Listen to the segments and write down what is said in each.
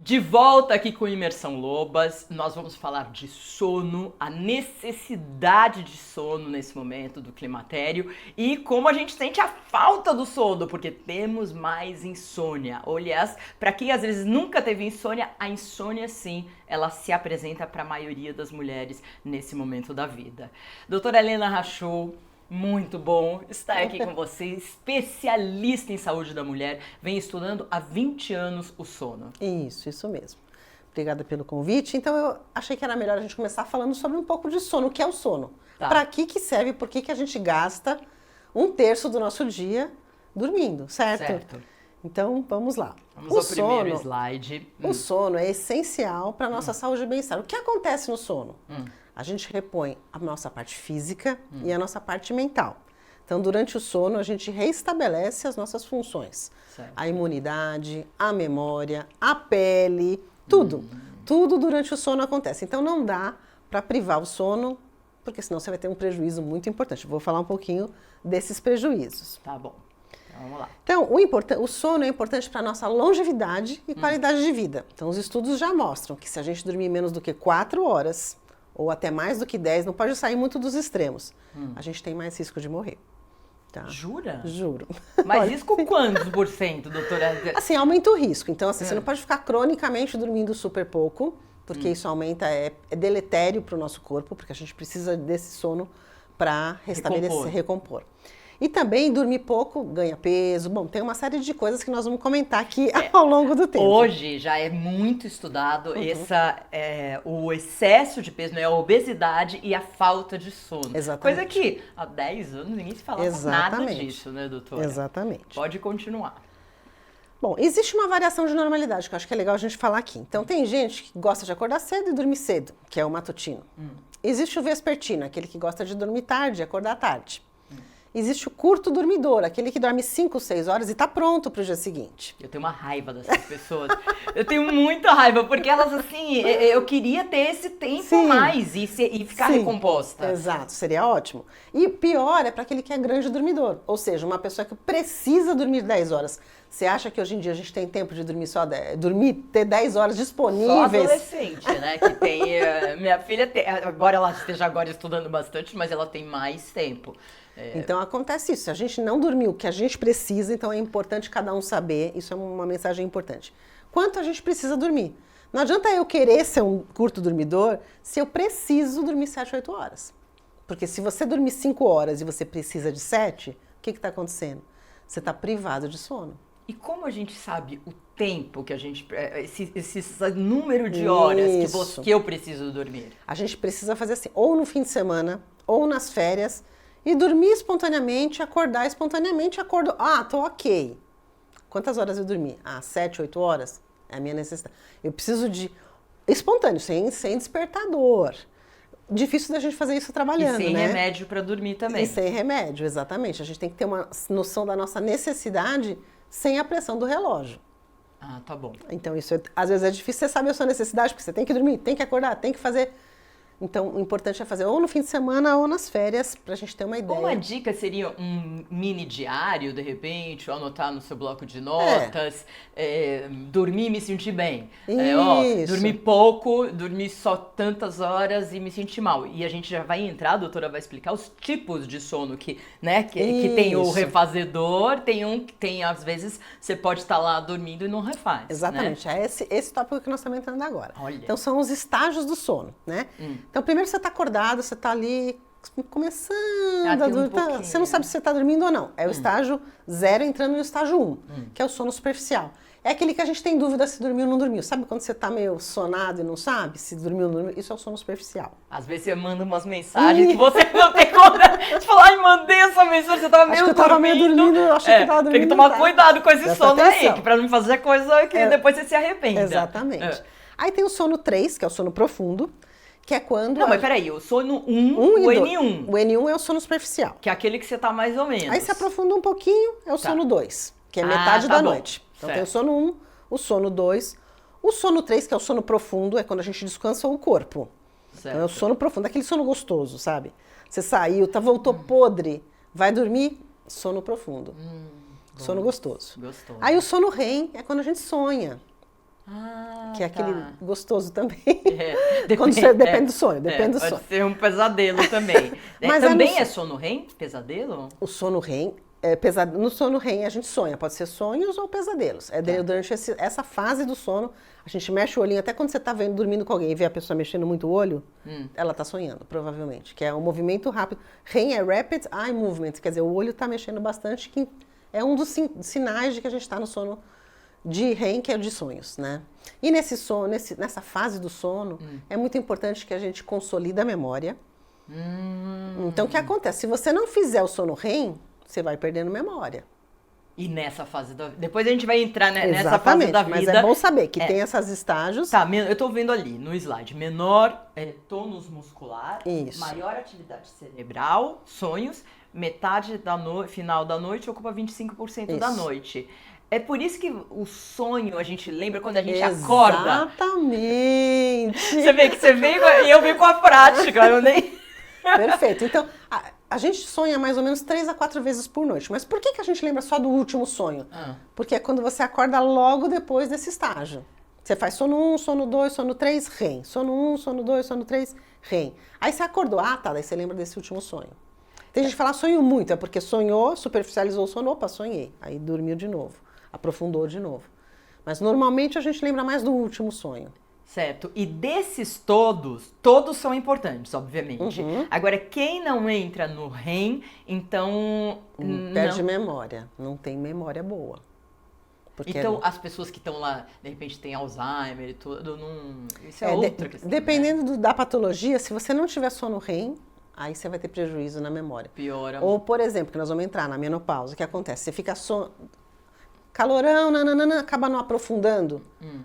De volta aqui com Imersão Lobas, nós vamos falar de sono, a necessidade de sono nesse momento do climatério e como a gente sente a falta do sono, porque temos mais insônia. Aliás, para quem às vezes nunca teve insônia, a insônia sim, ela se apresenta para a maioria das mulheres nesse momento da vida. Doutora Helena Rachou, muito bom estar aqui com você, especialista em saúde da mulher, vem estudando há 20 anos o sono. Isso mesmo. Obrigada pelo convite. Então eu achei que era melhor a gente começar falando sobre um pouco de sono. O que é o sono? Tá. Para que serve, por que a gente gasta 1/3 do nosso dia dormindo, certo? Certo. Então vamos lá. Vamos ao primeiro slide. O sono é essencial para a nossa saúde e bem-estar. O que acontece no sono? A gente repõe a nossa parte física e a nossa parte mental. Então, durante o sono, a gente reestabelece as nossas funções. Certo. A imunidade, a memória, a pele, tudo. Tudo durante o sono acontece. Então, não dá para privar o sono, porque senão você vai ter um prejuízo muito importante. Vou falar um pouquinho desses prejuízos. Tá bom. Então, vamos lá. Então, o sono é importante para a nossa longevidade e qualidade de vida. Então, os estudos já mostram que se a gente dormir menos do que 4 horas, ou até mais do que 10, não pode sair muito dos extremos, a gente tem mais risco de morrer. Tá? Jura? Juro. Mas Olha, risco quantos por cento, doutora? assim, aumenta o risco. Então, assim, você não pode ficar cronicamente dormindo super pouco, porque isso aumenta, é deletério para o nosso corpo, porque a gente precisa desse sono para restabelecer, recompor. E também dormir pouco ganha peso. Bom, tem uma série de coisas que nós vamos comentar aqui ao longo do tempo. Hoje já é muito estudado o excesso de peso, né? A obesidade e a falta de sono. Exatamente. Coisa que há 10 anos ninguém se falava nada disso, né, doutora? Exatamente. Pode continuar. Bom, existe uma variação de normalidade, que eu acho que é legal a gente falar aqui. Então, tem gente que gosta de acordar cedo e dormir cedo, que é o matutino. Existe o vespertino, aquele que gosta de dormir tarde e acordar tarde. Existe o curto dormidor, aquele que dorme 5, 6 horas e está pronto para o dia seguinte. Eu tenho uma raiva dessas pessoas. Eu tenho muita raiva, porque elas, assim, eu queria ter esse tempo a mais e ficar recomposta. Exato, seria ótimo. E pior é para aquele que é grande dormidor, ou seja, uma pessoa que precisa dormir 10 horas. Você acha que hoje em dia a gente tem tempo de dormir só 10, ter 10 horas disponíveis? Só adolescente, né? Que tem. Minha filha tem. Agora ela esteja agora estudando bastante, mas ela tem mais tempo. Então acontece isso. Se a gente não dormiu o que a gente precisa, então é importante cada um saber. Isso é uma mensagem importante. Quanto a gente precisa dormir? Não adianta eu querer ser um curto dormidor se eu preciso dormir 7, 8 horas. Porque se você dormir 5 horas e você precisa de 7, o que está acontecendo? Você está privado de sono. E como a gente sabe o tempo que a gente... Esse número de horas que eu preciso dormir? A gente precisa fazer assim, ou no fim de semana, ou nas férias, e dormir espontaneamente, acordar espontaneamente, tô ok. Quantas horas eu dormi? 7, 8 horas? É a minha necessidade. Eu preciso de... espontâneo, sem despertador. Difícil da gente fazer isso trabalhando, né? E sem né? remédio para dormir também. E sem remédio, exatamente. A gente tem que ter uma noção da nossa necessidade sem a pressão do relógio. Ah, tá bom. Então, isso às vezes é difícil você saber a sua necessidade, porque você tem que dormir, tem que acordar, tem que fazer... Então, o importante é fazer ou no fim de semana ou nas férias, pra gente ter uma ideia. Uma dica seria um mini diário, de repente, ou anotar no seu bloco de notas, dormir e me sentir bem. Dormir pouco, dormir só tantas horas e me sentir mal. E a gente já vai entrar, a doutora vai explicar os tipos de sono que tem o refazedor, tem às vezes, você pode estar lá dormindo e não refaz. Exatamente, né? é esse tópico que nós estamos entrando agora. Olha. Então, são os estágios do sono, né? Então, primeiro você está acordado, você está ali começando a dormir. Você não sabe se você está dormindo ou não. É o estágio 0 entrando no estágio 1, que é o sono superficial. É aquele que a gente tem dúvida se dormiu ou não dormiu. Sabe quando você está meio sonado e não sabe se dormiu ou não dormiu? Isso é o sono superficial. Às vezes você manda umas mensagens que você não tem coragem de falar, mandei essa mensagem, você estava meio dormindo. Acho que eu estava meio dormindo, achei que eu estava dormindo. Tem que tomar cuidado com esse sono aí, para não fazer coisa que depois você se arrependa. Exatamente. Aí tem o sono 3, que é o sono profundo. Que é quando... Não, mas peraí, o sono 1, o N1. O N1 é o sono superficial. Que é aquele que você tá mais ou menos. Aí se aprofunda um pouquinho, é o sono 2, que é metade da noite. Então tem o sono 1, o sono 2, o sono 3, que é o sono profundo, é quando a gente descansa o corpo. Certo. Então é o sono profundo, aquele sono gostoso, sabe? Você saiu, voltou podre, vai dormir, sono profundo. Sono gostoso. Aí o sono REM é quando a gente sonha. que é aquele tá. gostoso também. Depende do sonho, depende do sonho. Pode ser um pesadelo também. Mas Também é sono REM? Pesadelo? O sono REM, no sono REM a gente sonha, pode ser sonhos ou pesadelos. Durante essa fase do sono, a gente mexe o olhinho, até quando você está dormindo com alguém e vê a pessoa mexendo muito o olho, ela está sonhando, provavelmente, que é um movimento rápido. REM é Rapid Eye Movement, quer dizer, o olho está mexendo bastante, que é um dos sinais de que a gente está no sono de REM, que é o de sonhos, né? E nessa fase do sono, é muito importante que a gente consolida a memória. Então, o que acontece? Se você não fizer o sono REM, você vai perdendo memória. E nessa fase da vida. Depois a gente vai entrar nessa fase Exatamente, da vida. mas é bom saber que tem esses estágios. Tá, eu tô vendo ali no slide. Menor tônus muscular, Isso. maior atividade cerebral, sonhos, metade final da noite ocupa 25% da noite. É por isso que o sonho a gente lembra quando a gente acorda. Exatamente. Você veio e eu venho com a prática, eu nem. Perfeito. Então, a gente sonha mais ou menos 3 a 4 vezes por noite. Mas por que a gente lembra só do último sonho? Porque é quando você acorda logo depois desse estágio. Você faz sono 1, sono 2, sono 3, REM. Sono 1, sono 2, sono 3, REM. Aí você acordou, tá, daí você lembra desse último sonho. Tem gente que fala sonho muito, é porque sonhou, superficializou o sono, opa, sonhei. Aí dormiu de novo, aprofundou de novo. Mas normalmente a gente lembra mais do último sonho. Certo. E desses todos são importantes, obviamente. Agora, quem não entra no REM, então... Perde memória. Não tem memória boa. Então, as pessoas que estão lá, de repente, têm Alzheimer e tudo, isso é outra questão. Dependendo da patologia, se você não tiver sono REM, aí você vai ter prejuízo na memória. Piora. Ou, por exemplo, que nós vamos entrar na menopausa, o que acontece? Você fica calorão, nananana, acaba não aprofundando.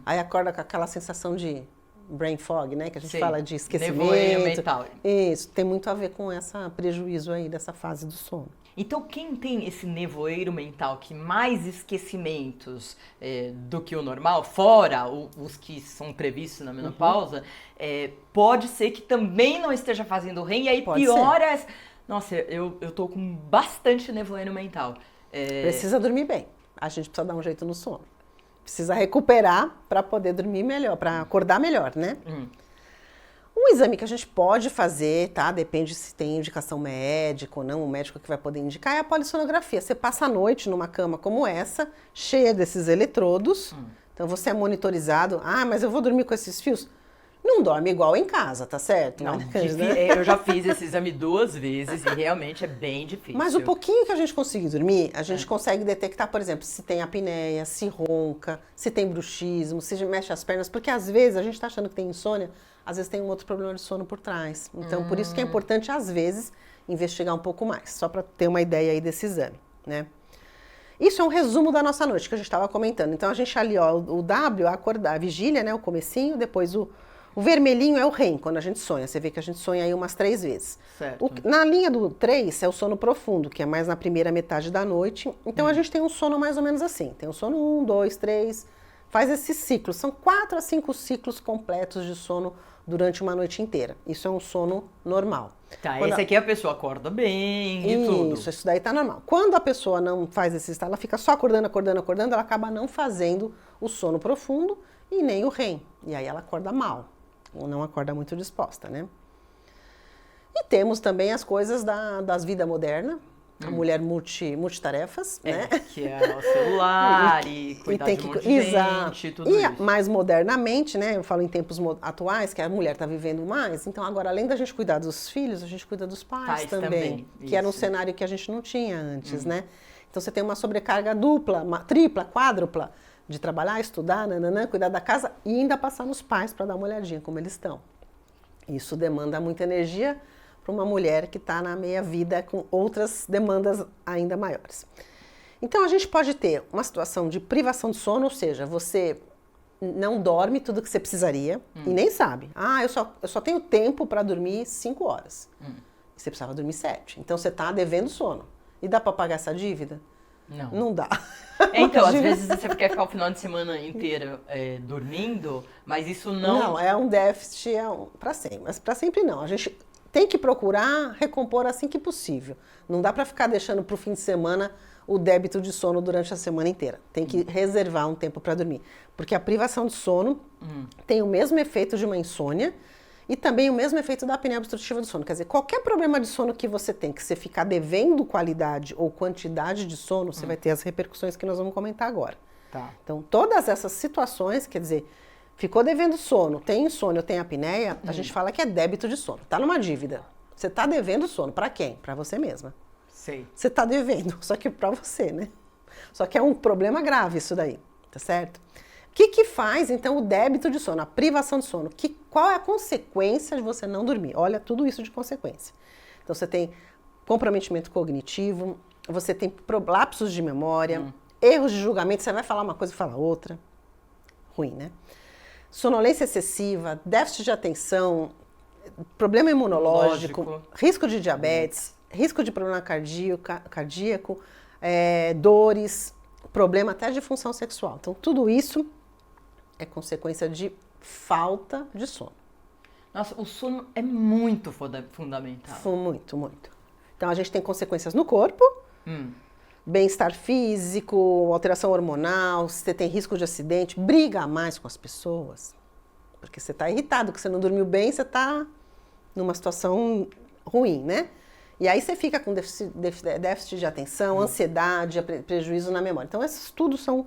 Aí acorda com aquela sensação de brain fog, né? Que a gente fala de esquecimento. Nevoeiro mental. Isso, tem muito a ver com esse prejuízo aí dessa fase do sono. Então, quem tem esse nevoeiro mental, que mais esquecimentos do que o normal, fora os que são previstos na menopausa, pode ser que também não esteja fazendo REM, e aí piora... Nossa, eu tô com bastante nevoeiro mental. Precisa dormir bem. A gente precisa dar um jeito no sono. Precisa recuperar para poder dormir melhor, para acordar melhor, né? Um exame que a gente pode fazer, tá? Depende se tem indicação médica ou não, o médico que vai poder indicar, é a polissonografia. Você passa a noite numa cama como essa, cheia desses eletrodos, então você é monitorizado. Ah, mas eu vou dormir com esses fios? Não dorme igual em casa, tá certo? Não, eu já fiz esse exame 2 vezes e realmente é bem difícil. Mas o pouquinho que a gente conseguir dormir, a gente consegue detectar, por exemplo, se tem apneia, se ronca, se tem bruxismo, se mexe as pernas, porque às vezes a gente tá achando que tem insônia, às vezes tem um outro problema de sono por trás. Então, por isso que é importante, às vezes, investigar um pouco mais, só para ter uma ideia aí desse exame, né? Isso é um resumo da nossa noite que a gente estava comentando. Então, a gente ali, ó, o W, a vigília, né, o comecinho, depois o vermelhinho é o REM, quando a gente sonha. Você vê que a gente sonha aí umas 3 vezes. Certo. Na linha do 3 é o sono profundo, que é mais na primeira metade da noite. Então, a gente tem um sono mais ou menos assim. Tem o sono 1, 2, 3, faz esses ciclos. São 4 a 5 ciclos completos de sono durante uma noite inteira. Isso é um sono normal. Tá, esse aqui a pessoa acorda bem e tudo. Isso daí tá normal. Quando a pessoa não faz esse estado, ela fica só acordando, ela acaba não fazendo o sono profundo e nem o REM. E aí ela acorda mal, ou não acorda muito disposta, né? E temos também as coisas das vida moderna, a mulher multitarefas, né? Que é o celular e cuidar de um monte de gente e tudo isso. Mais modernamente, né? Eu falo em tempos atuais, que a mulher está vivendo mais. Então, agora, além da gente cuidar dos filhos, a gente cuida dos pais também. Que era um cenário que a gente não tinha antes, né? Então, você tem uma sobrecarga dupla, tripla, quádrupla, de trabalhar, estudar, cuidar da casa e ainda passar nos pais para dar uma olhadinha como eles estão. Isso demanda muita energia para uma mulher que está na meia-vida com outras demandas ainda maiores. Então, a gente pode ter uma situação de privação de sono, ou seja, você não dorme tudo que você precisaria e nem sabe. Ah, eu só tenho tempo para dormir 5 horas. Você precisava dormir 7. Então, você está devendo sono. E dá para pagar essa dívida? Não. Não dá. Então, às vezes você quer ficar o final de semana inteiro dormindo, mas isso não... Não, é um déficit para sempre. Mas para sempre não. A gente tem que procurar recompor assim que possível. Não dá para ficar deixando para o fim de semana o débito de sono durante a semana inteira. Tem que reservar um tempo para dormir. Porque a privação de sono tem o mesmo efeito de uma insônia e também o mesmo efeito da apneia obstrutiva do sono. Quer dizer, qualquer problema de sono que você tem, que você ficar devendo qualidade ou quantidade de sono, você vai ter as repercussões que nós vamos comentar agora. Tá. Então, todas essas situações, quer dizer, ficou devendo sono, tem insônia ou tem apneia, a gente fala que é débito de sono. Tá numa dívida. Você tá devendo sono. Para quem? Para você mesma. Sei. Você tá devendo, só que para você, né? Só que é um problema grave isso daí, tá certo? O que faz, então, o débito de sono, a privação de sono? Qual é a consequência de você não dormir? Olha, tudo isso de consequência. Então, você tem comprometimento cognitivo, você tem lapsos de memória, erros de julgamento, você vai falar uma coisa e fala outra. Ruim, né? Sonolência excessiva, déficit de atenção, problema imunológico, risco de diabetes, risco de problema cardíaco, dores, problema até de função sexual. Então, tudo isso é consequência de falta de sono. Nossa, o sono é muito fundamental. Muito, muito. Então, a gente tem consequências no corpo, bem-estar físico, alteração hormonal, você tem risco de acidente, briga mais com as pessoas, porque você está irritado, que você não dormiu bem, você está numa situação ruim, né? E aí você fica com déficit de atenção, ansiedade, prejuízo na memória. Então, esses tudo são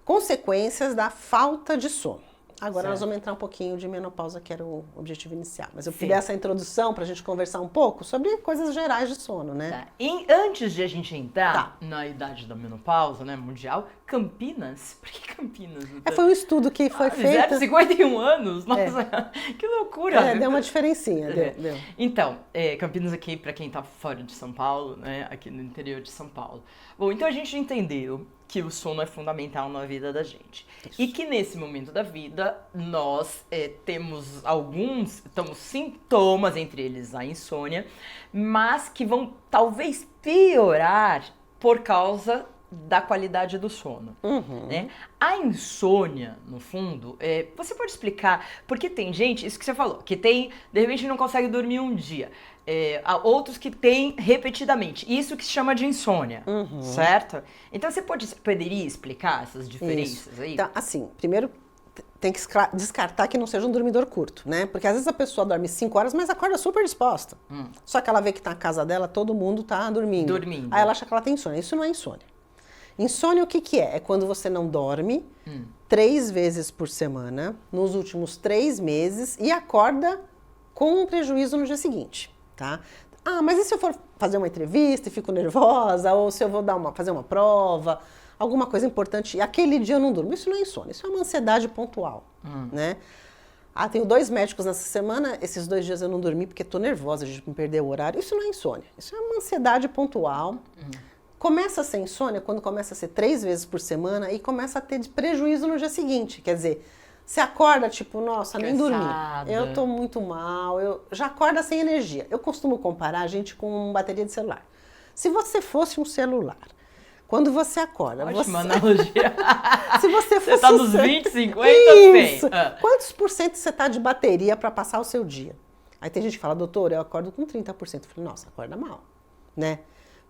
consequências da falta de sono. Agora nós vamos entrar um pouquinho de menopausa, que era o objetivo inicial. Mas eu pedi essa introdução para a gente conversar um pouco sobre coisas gerais de sono, né? Tá. E antes de a gente entrar na idade da menopausa, né, mundial, Campinas? Por que Campinas? Foi um estudo que foi feito... 51 anos? Nossa, que loucura! Deu uma diferencinha, deu. Então, Campinas aqui, para quem tá fora de São Paulo, né, aqui no interior de São Paulo. Bom, então a gente entendeu que o sono é fundamental na vida da gente. Isso. E que nesse momento da vida, nós temos sintomas, entre eles a insônia, mas que vão talvez piorar por causa da qualidade do sono. Né? A insônia, no fundo, você pode explicar, porque tem gente, isso que você falou, que de repente não consegue dormir um dia. Há outros que têm repetidamente. Isso que se chama de insônia, certo? Então você poderia explicar essas diferenças aí? Então, assim, primeiro tem que descartar que não seja um dormidor curto, né? Porque às vezes a pessoa dorme 5 horas, mas acorda super disposta. Só que ela vê que na casa dela todo mundo tá dormindo. Aí ela acha que ela tem insônia. Isso não é insônia. Insônia o que é? É quando você não dorme 3 vezes por semana, nos últimos 3 meses, e acorda com um prejuízo no dia seguinte. Tá? Mas e se eu for fazer uma entrevista e fico nervosa? Ou se eu vou fazer uma prova, alguma coisa importante, e aquele dia eu não durmo? Isso não é insônia, isso é uma ansiedade pontual, né? Tenho 2 médicos nessa semana, esses 2 dias eu não dormi porque estou nervosa, a gente me perdeu o horário. Isso não é insônia, isso é uma ansiedade pontual. Começa a ser insônia quando começa a ser 3 vezes por semana e começa a ter prejuízo no dia seguinte, quer dizer... Você acorda, tipo, nossa, nem dormi. Eu tô muito mal, eu já acorda sem energia. Eu costumo comparar a gente com bateria de celular. Se você fosse um celular, quando você acorda... Ótima analogia. Se você fosse... Você tá nos 20, 50, Isso. 100. Quantos por cento você tá de bateria para passar o seu dia? Aí tem gente que fala, doutor, eu acordo com 30%. Eu falei, nossa, acorda mal, né?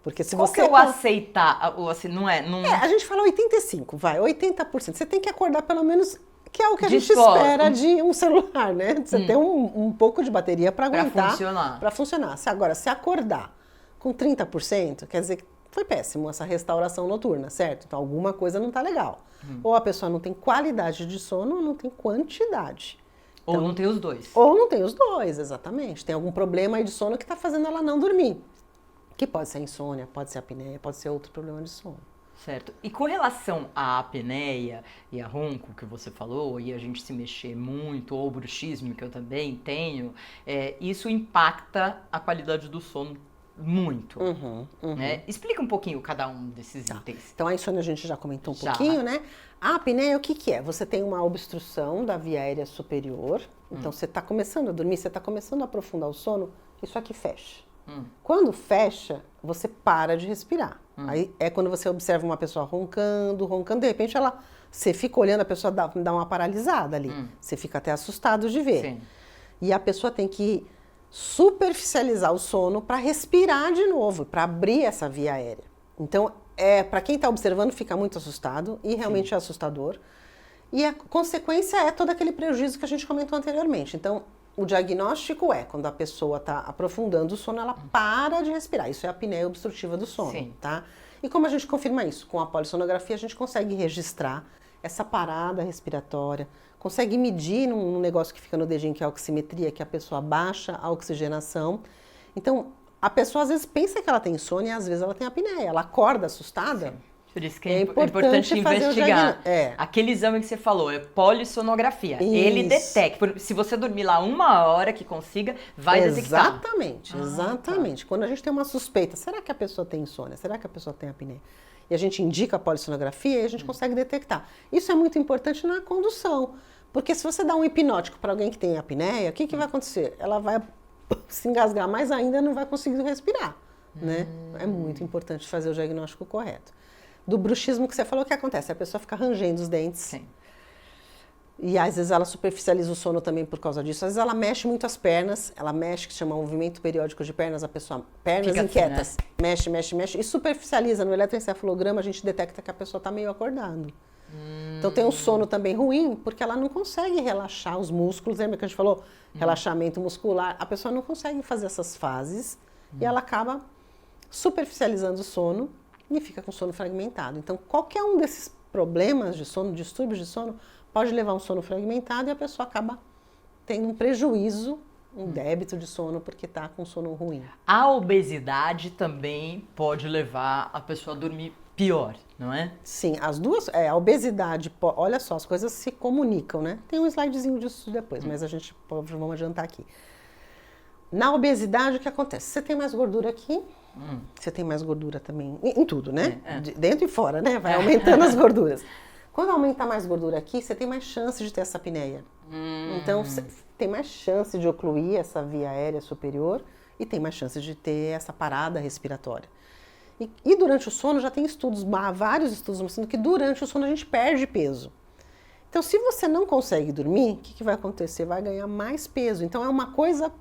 Porque se Qual você... que é o aceitar? Assim, não é... a gente fala 85%, vai, 80%. Você tem que acordar pelo menos... Que é o que a gente espera de um celular, né? Você ter um pouco de bateria para aguentar. Para funcionar. Se acordar com 30%, quer dizer que foi péssimo essa restauração noturna, certo? Então alguma coisa não tá legal. Ou a pessoa não tem qualidade de sono ou não tem quantidade. Ou não tem os dois. Ou não tem os dois, exatamente. Tem algum problema aí de sono que tá fazendo ela não dormir. Que pode ser insônia, pode ser apneia, pode ser outro problema de sono. Certo. E com relação à apneia e a ronco que você falou, e a gente se mexer muito, ou bruxismo, que eu também tenho, isso impacta a qualidade do sono muito. Né? Explica um pouquinho cada um desses itens. Então a insônia a gente já comentou um pouquinho, né? A apneia o que é? Você tem uma obstrução da via aérea superior, então você está começando a dormir, você está começando a aprofundar o sono, isso aqui fecha. Quando fecha, você para de respirar. Aí é quando você observa uma pessoa roncando, de repente você fica olhando, a pessoa dá uma paralisada ali. Você fica até assustado de ver. Sim. E a pessoa tem que superficializar o sono para respirar de novo, para abrir essa via aérea. Então, para quem está observando, fica muito assustado e realmente é assustador. E a consequência é todo aquele prejuízo que a gente comentou anteriormente. Então, o diagnóstico é quando a pessoa está aprofundando o sono, ela para de respirar. Isso é a apneia obstrutiva do sono, Sim. tá? E como a gente confirma isso? Com a polissonografia, a gente consegue registrar essa parada respiratória, consegue medir num negócio que fica no dedinho, que é a oximetria, que a pessoa baixa a oxigenação. Então, a pessoa às vezes pensa que ela tem insônia e às vezes ela tem apneia. Ela acorda assustada. Sim. Por isso que é importante investigar. É. Aquele exame que você falou, é polissonografia. Isso. Ele detecta. Se você dormir lá 1 hora que consiga, vai detectar. Exatamente. Quando a gente tem uma suspeita, será que a pessoa tem insônia? Será que a pessoa tem apneia? E a gente indica a polissonografia e a gente consegue detectar. Isso é muito importante na condução. Porque se você dá um hipnótico para alguém que tem apneia, o que vai acontecer? Ela vai se engasgar mais ainda e não vai conseguir respirar. Né? É muito importante fazer o diagnóstico correto. Do bruxismo que você falou, o que acontece? A pessoa fica rangendo os dentes. Sim. E às vezes ela superficializa o sono também por causa disso. Às vezes ela mexe muito as pernas, ela mexe, que se chama movimento periódico de pernas, a pessoa, pernas Fica inquietas, assim, né? mexe, e superficializa. No eletroencefalograma a gente detecta que a pessoa está meio acordando. Então tem um sono também ruim, porque ela não consegue relaxar os músculos. Lembra que a gente falou? Relaxamento muscular. A pessoa não consegue fazer essas fases e ela acaba superficializando o sono e fica com sono fragmentado. Então, qualquer um desses problemas de sono, distúrbios de sono, pode levar a um sono fragmentado e a pessoa acaba tendo um prejuízo, um débito de sono, porque está com sono ruim. A obesidade também pode levar a pessoa a dormir pior, não é? Sim, as duas, a obesidade, olha só, as coisas se comunicam, né? Tem um slidezinho disso depois, mas a gente vamos adiantar aqui. Na obesidade, o que acontece? Você tem mais gordura aqui, você tem mais gordura também, em tudo, né? Dentro e fora, né? Vai aumentando as gorduras. Quando aumenta mais gordura aqui, você tem mais chance de ter essa apneia. Então, você tem mais chance de ocluir essa via aérea superior e tem mais chance de ter essa parada respiratória. E durante o sono, já tem estudos, vários estudos mostrando que durante o sono a gente perde peso. Então, se você não consegue dormir, o que vai acontecer? Vai ganhar mais peso. Então, é uma coisa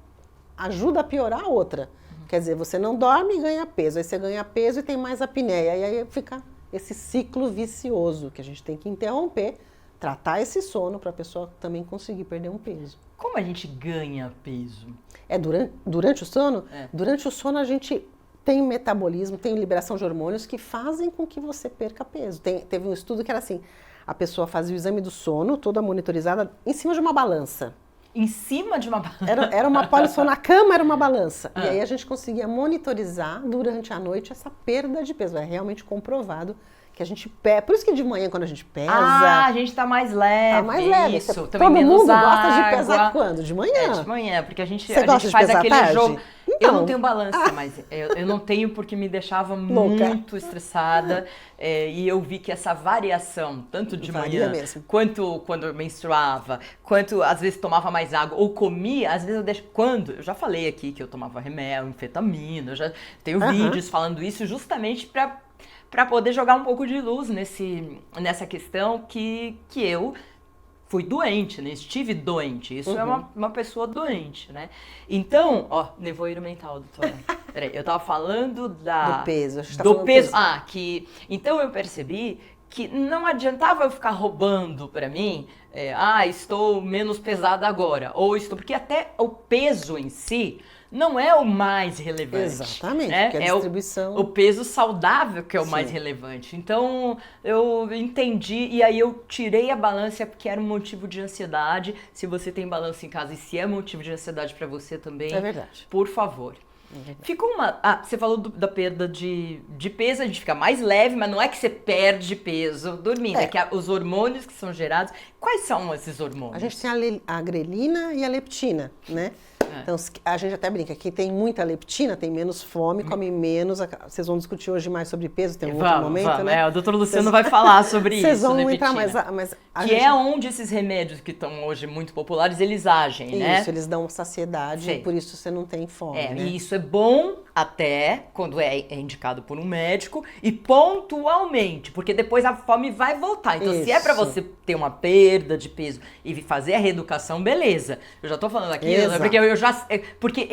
ajuda a piorar a outra. Quer dizer, você não dorme e ganha peso. Aí você ganha peso e tem mais apneia. E aí fica esse ciclo vicioso que a gente tem que interromper, tratar esse sono para a pessoa também conseguir perder um peso. Como a gente ganha peso? Durante o sono? Durante o sono a gente tem metabolismo, tem liberação de hormônios que fazem com que você perca peso. Teve um estudo que era assim, a pessoa fazia o exame do sono, toda monitorizada, em cima de uma balança. Em cima de uma balança? Era uma polissono, na cama era uma balança. E aí a gente conseguia monitorizar durante a noite essa perda de peso. É realmente comprovado que a gente pesa. Por isso que de manhã, quando a gente pesa... a gente tá mais leve. Tá mais leve. Isso, todo mundo gosta de pesar quando? De manhã. De manhã, porque a gente gosta faz de pesar aquele tarde? jogo... Então. Eu não tenho balança, mas eu não tenho porque me deixava muito estressada. E eu vi que essa variação, tanto de manhã, quanto quando eu menstruava, quanto às vezes tomava mais água ou comia, às vezes eu já falei aqui que eu tomava remédio, anfetamina, eu já tenho vídeos falando isso justamente para poder jogar um pouco de luz nessa questão que eu fui doente, né? Estive doente. Isso é uma pessoa doente, né? Então, nevoeiro mental, doutora. Peraí, eu tava falando do peso. A gente tá do falando peso. Então eu percebi que não adiantava eu ficar roubando pra mim, estou menos pesada agora, porque até o peso em si não é o mais relevante. Exatamente, né? porque a distribuição... o peso saudável que é o mais relevante. Então, eu entendi e aí eu tirei a balança porque era um motivo de ansiedade. Se você tem balança em casa e se é motivo de ansiedade para você também, é verdade. Por favor. Ficou você falou da perda de peso, a gente fica mais leve, mas não é que você perde peso dormindo, é que os hormônios que são gerados, quais são esses hormônios? A gente tem a grelina e a leptina, né? Então, a gente até brinca, quem tem muita leptina tem menos fome, come menos. Vocês vão discutir hoje mais sobre peso, tem um outro momento, né? O doutor Luciano vai falar sobre isso. Vocês vão entrar mais... Que é onde esses remédios que estão hoje muito populares, eles agem, né? Isso, eles dão saciedade e por isso você não tem fome, né? E isso é bom até quando é indicado por um médico e pontualmente, porque depois a fome vai voltar. Então, se é pra Isso. você ter uma perda de peso e fazer a reeducação, beleza. Eu já tô falando aqui, Exato. porque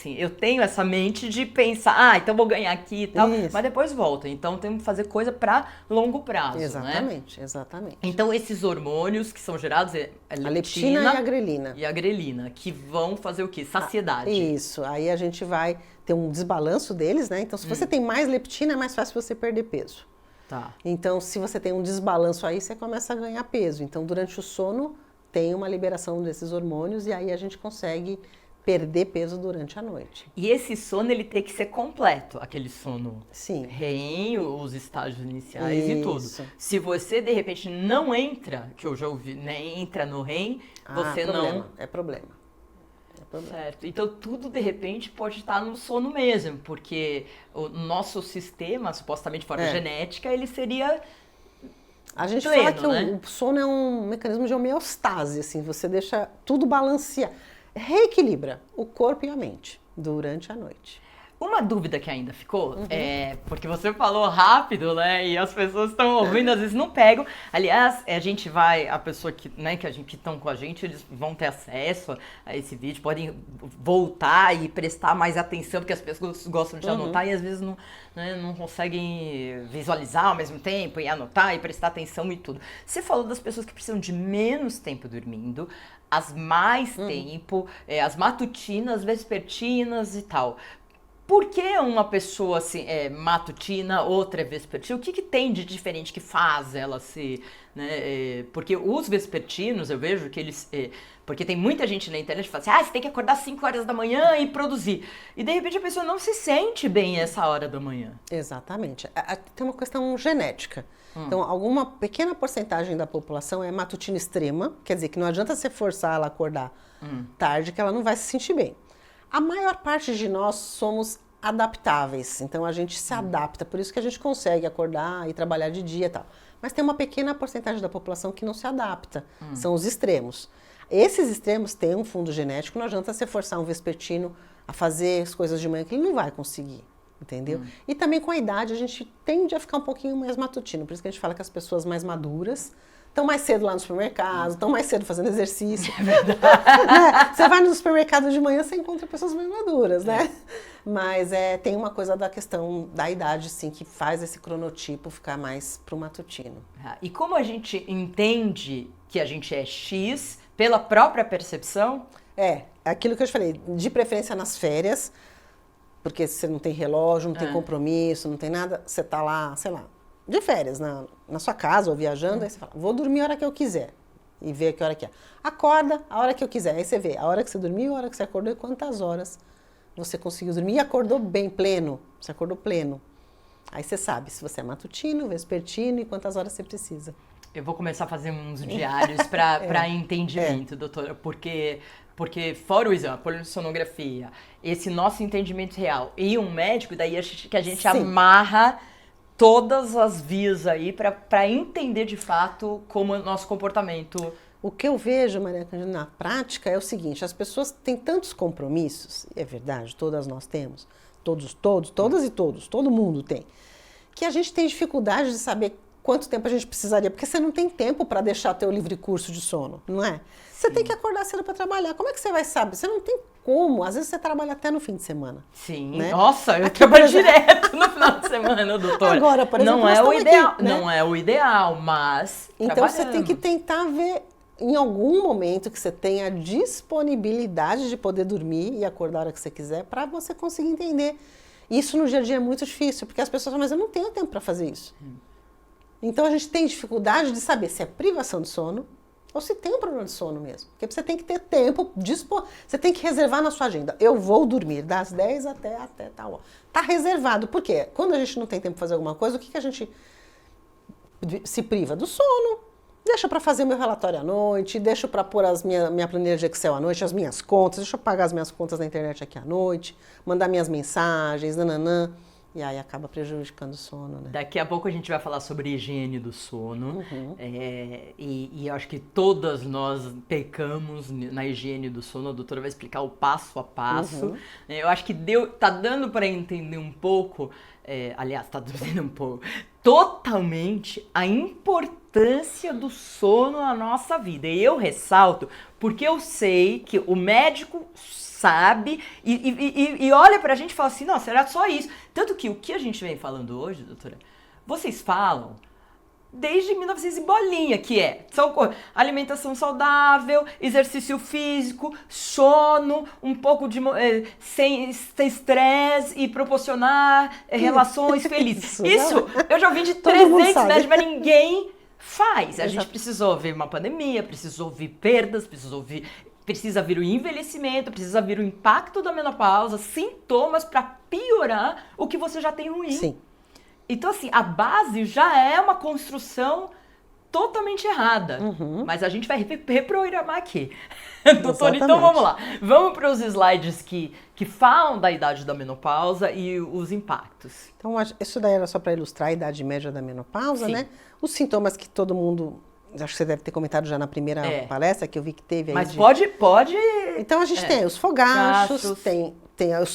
eu tenho essa mente de pensar, então vou ganhar aqui e tal, Isso. mas depois volta. Então, temos que fazer coisa pra longo prazo, né? Exatamente. Então, esses hormônios que são gerados A leptina e a grelina. e a grelina, que vão fazer o quê? Saciedade. Isso, aí a gente vai ter um desbalanço deles, né? Então, se você tem mais leptina, é mais fácil você perder peso. Tá. Então, se você tem um desbalanço aí, você começa a ganhar peso. Então, durante o sono, tem uma liberação desses hormônios e aí a gente consegue perder peso durante a noite. E esse sono, ele tem que ser completo, aquele sono Sim. REM, os estágios iniciais e tudo. Isso. Se você, de repente, não entra, que eu já ouvi, né, entra no REM, você não... É problema. Certo. Então, tudo, de repente, pode estar no sono mesmo, porque o nosso sistema, supostamente de forma genética, ele seria... A gente pleno, fala que né? o sono é um mecanismo de homeostase, assim, você deixa tudo balancear, reequilibra o corpo e a mente durante a noite. Uma dúvida que ainda ficou, porque você falou rápido, né, e as pessoas estão ouvindo, às vezes não pegam. Aliás, a pessoa que, né, que estão com a gente, eles vão ter acesso a esse vídeo, podem voltar e prestar mais atenção, porque as pessoas gostam de anotar e às vezes não, né, não conseguem visualizar ao mesmo tempo e anotar e prestar atenção e tudo. Você falou das pessoas que precisam de menos tempo dormindo, as mais tempo, as matutinas, vespertinas e tal. Por que uma pessoa assim, é matutina, outra é vespertina? O que tem de diferente que faz ela ser, né? Porque os vespertinos, eu vejo que eles... porque tem muita gente na internet que fala assim, você tem que acordar às 5 horas da manhã e produzir. E de repente a pessoa não se sente bem essa hora da manhã. Exatamente. Tem uma questão genética. Então, alguma pequena porcentagem da população é matutina extrema, quer dizer que não adianta você forçar ela a acordar tarde, que ela não vai se sentir bem. A maior parte de nós somos adaptáveis, então a gente se adapta, por isso que a gente consegue acordar e trabalhar de dia e tal. Mas tem uma pequena porcentagem da população que não se adapta, são os extremos. Esses extremos têm um fundo genético, não adianta você forçar um vespertino a fazer as coisas de manhã que ele não vai conseguir, entendeu? E também com a idade a gente tende a ficar um pouquinho mais matutino, por isso que a gente fala que as pessoas mais maduras estão mais cedo lá no supermercado, estão mais cedo fazendo exercício. É verdade. Né? Você vai no supermercado de manhã, você encontra pessoas mais maduras, né? Mas tem uma coisa da questão da idade, sim, que faz esse cronotipo ficar mais pro matutino. E como a gente entende que a gente é X pela própria percepção? Aquilo que eu te falei, de preferência nas férias, porque você não tem relógio, não tem compromisso, não tem nada, você tá lá, sei lá, de férias, na sua casa ou viajando, aí você fala, vou dormir a hora que eu quiser. E vê que hora que é. Acorda a hora que eu quiser. Aí você vê a hora que você dormiu, a hora que você acordou e quantas horas você conseguiu dormir. E acordou bem, pleno. Você acordou pleno. Aí você sabe se você é matutino, vespertino e quantas horas você precisa. Eu vou começar a fazer uns diários para entendimento, doutora, porque fora o exame, a polissonografia, esse nosso entendimento real e um médico, daí que a gente amarra todas as vias aí para entender de fato como é o nosso comportamento. O que eu vejo, Maria Cândida, na prática é o seguinte, as pessoas têm tantos compromissos, é verdade, todas nós temos, todas e todos, todo mundo tem, que a gente tem dificuldade de saber quanto tempo a gente precisaria, porque você não tem tempo para deixar teu livre curso de sono, não é? Você tem que acordar cedo para trabalhar. Como é que você vai saber? Você não tem como. Às vezes você trabalha até no fim de semana. Sim. Né? Nossa, eu trabalho direto no final de semana, doutora. Agora, por exemplo, não é o ideal, aqui, né? Não é o ideal, mas então você tem que tentar ver em algum momento que você tenha disponibilidade de poder dormir e acordar a hora que você quiser para você conseguir entender. Isso no dia a dia é muito difícil, porque as pessoas falam, mas eu não tenho tempo para fazer isso. Então a gente tem dificuldade de saber se é privação de sono ou se tem um problema de sono mesmo. Porque você tem que ter tempo, você tem que reservar na sua agenda. Eu vou dormir das 10 até tal hora. Tá reservado. Por quê? Quando a gente não tem tempo para fazer alguma coisa, o que a gente se priva? Do sono. Deixa para fazer meu relatório à noite, deixa para pôr minha planilha de Excel à noite, as minhas contas, deixa eu pagar as minhas contas na internet aqui à noite, mandar minhas mensagens, nananã. E aí acaba prejudicando o sono, né? Daqui a pouco a gente vai falar sobre higiene do sono. E eu acho que todas nós pecamos na higiene do sono. A doutora vai explicar o passo a passo. Eu acho que tá dando para entender um pouco, aliás, tá dando um pouco, totalmente a importância do sono na nossa vida. E eu ressalto porque eu sei que o médico sabe e olha pra gente e fala assim, não, será só isso? Tanto que o que a gente vem falando hoje, doutora, vocês falam desde 1900 e bolinha, que alimentação saudável, exercício físico, sono, um pouco de sem estresse e proporcionar relações felizes. Isso eu já ouvi de 300 médicos, mas ninguém faz. A gente precisou ver uma pandemia, precisou ver perdas, precisa vir o envelhecimento, precisa vir o impacto da menopausa, sintomas para piorar o que você já tem ruim. Sim. Então, assim, a base já é uma construção totalmente errada. Mas a gente vai reprogramar aqui. Doutora, então vamos lá. Vamos para os slides que falam da idade da menopausa e os impactos. Então, isso daí era só para ilustrar a idade média da menopausa, Sim. né? Os sintomas que todo mundo... Acho que você deve ter comentado já na primeira palestra que eu vi que teve aí. Mas pode. Então a gente tem os fogachos,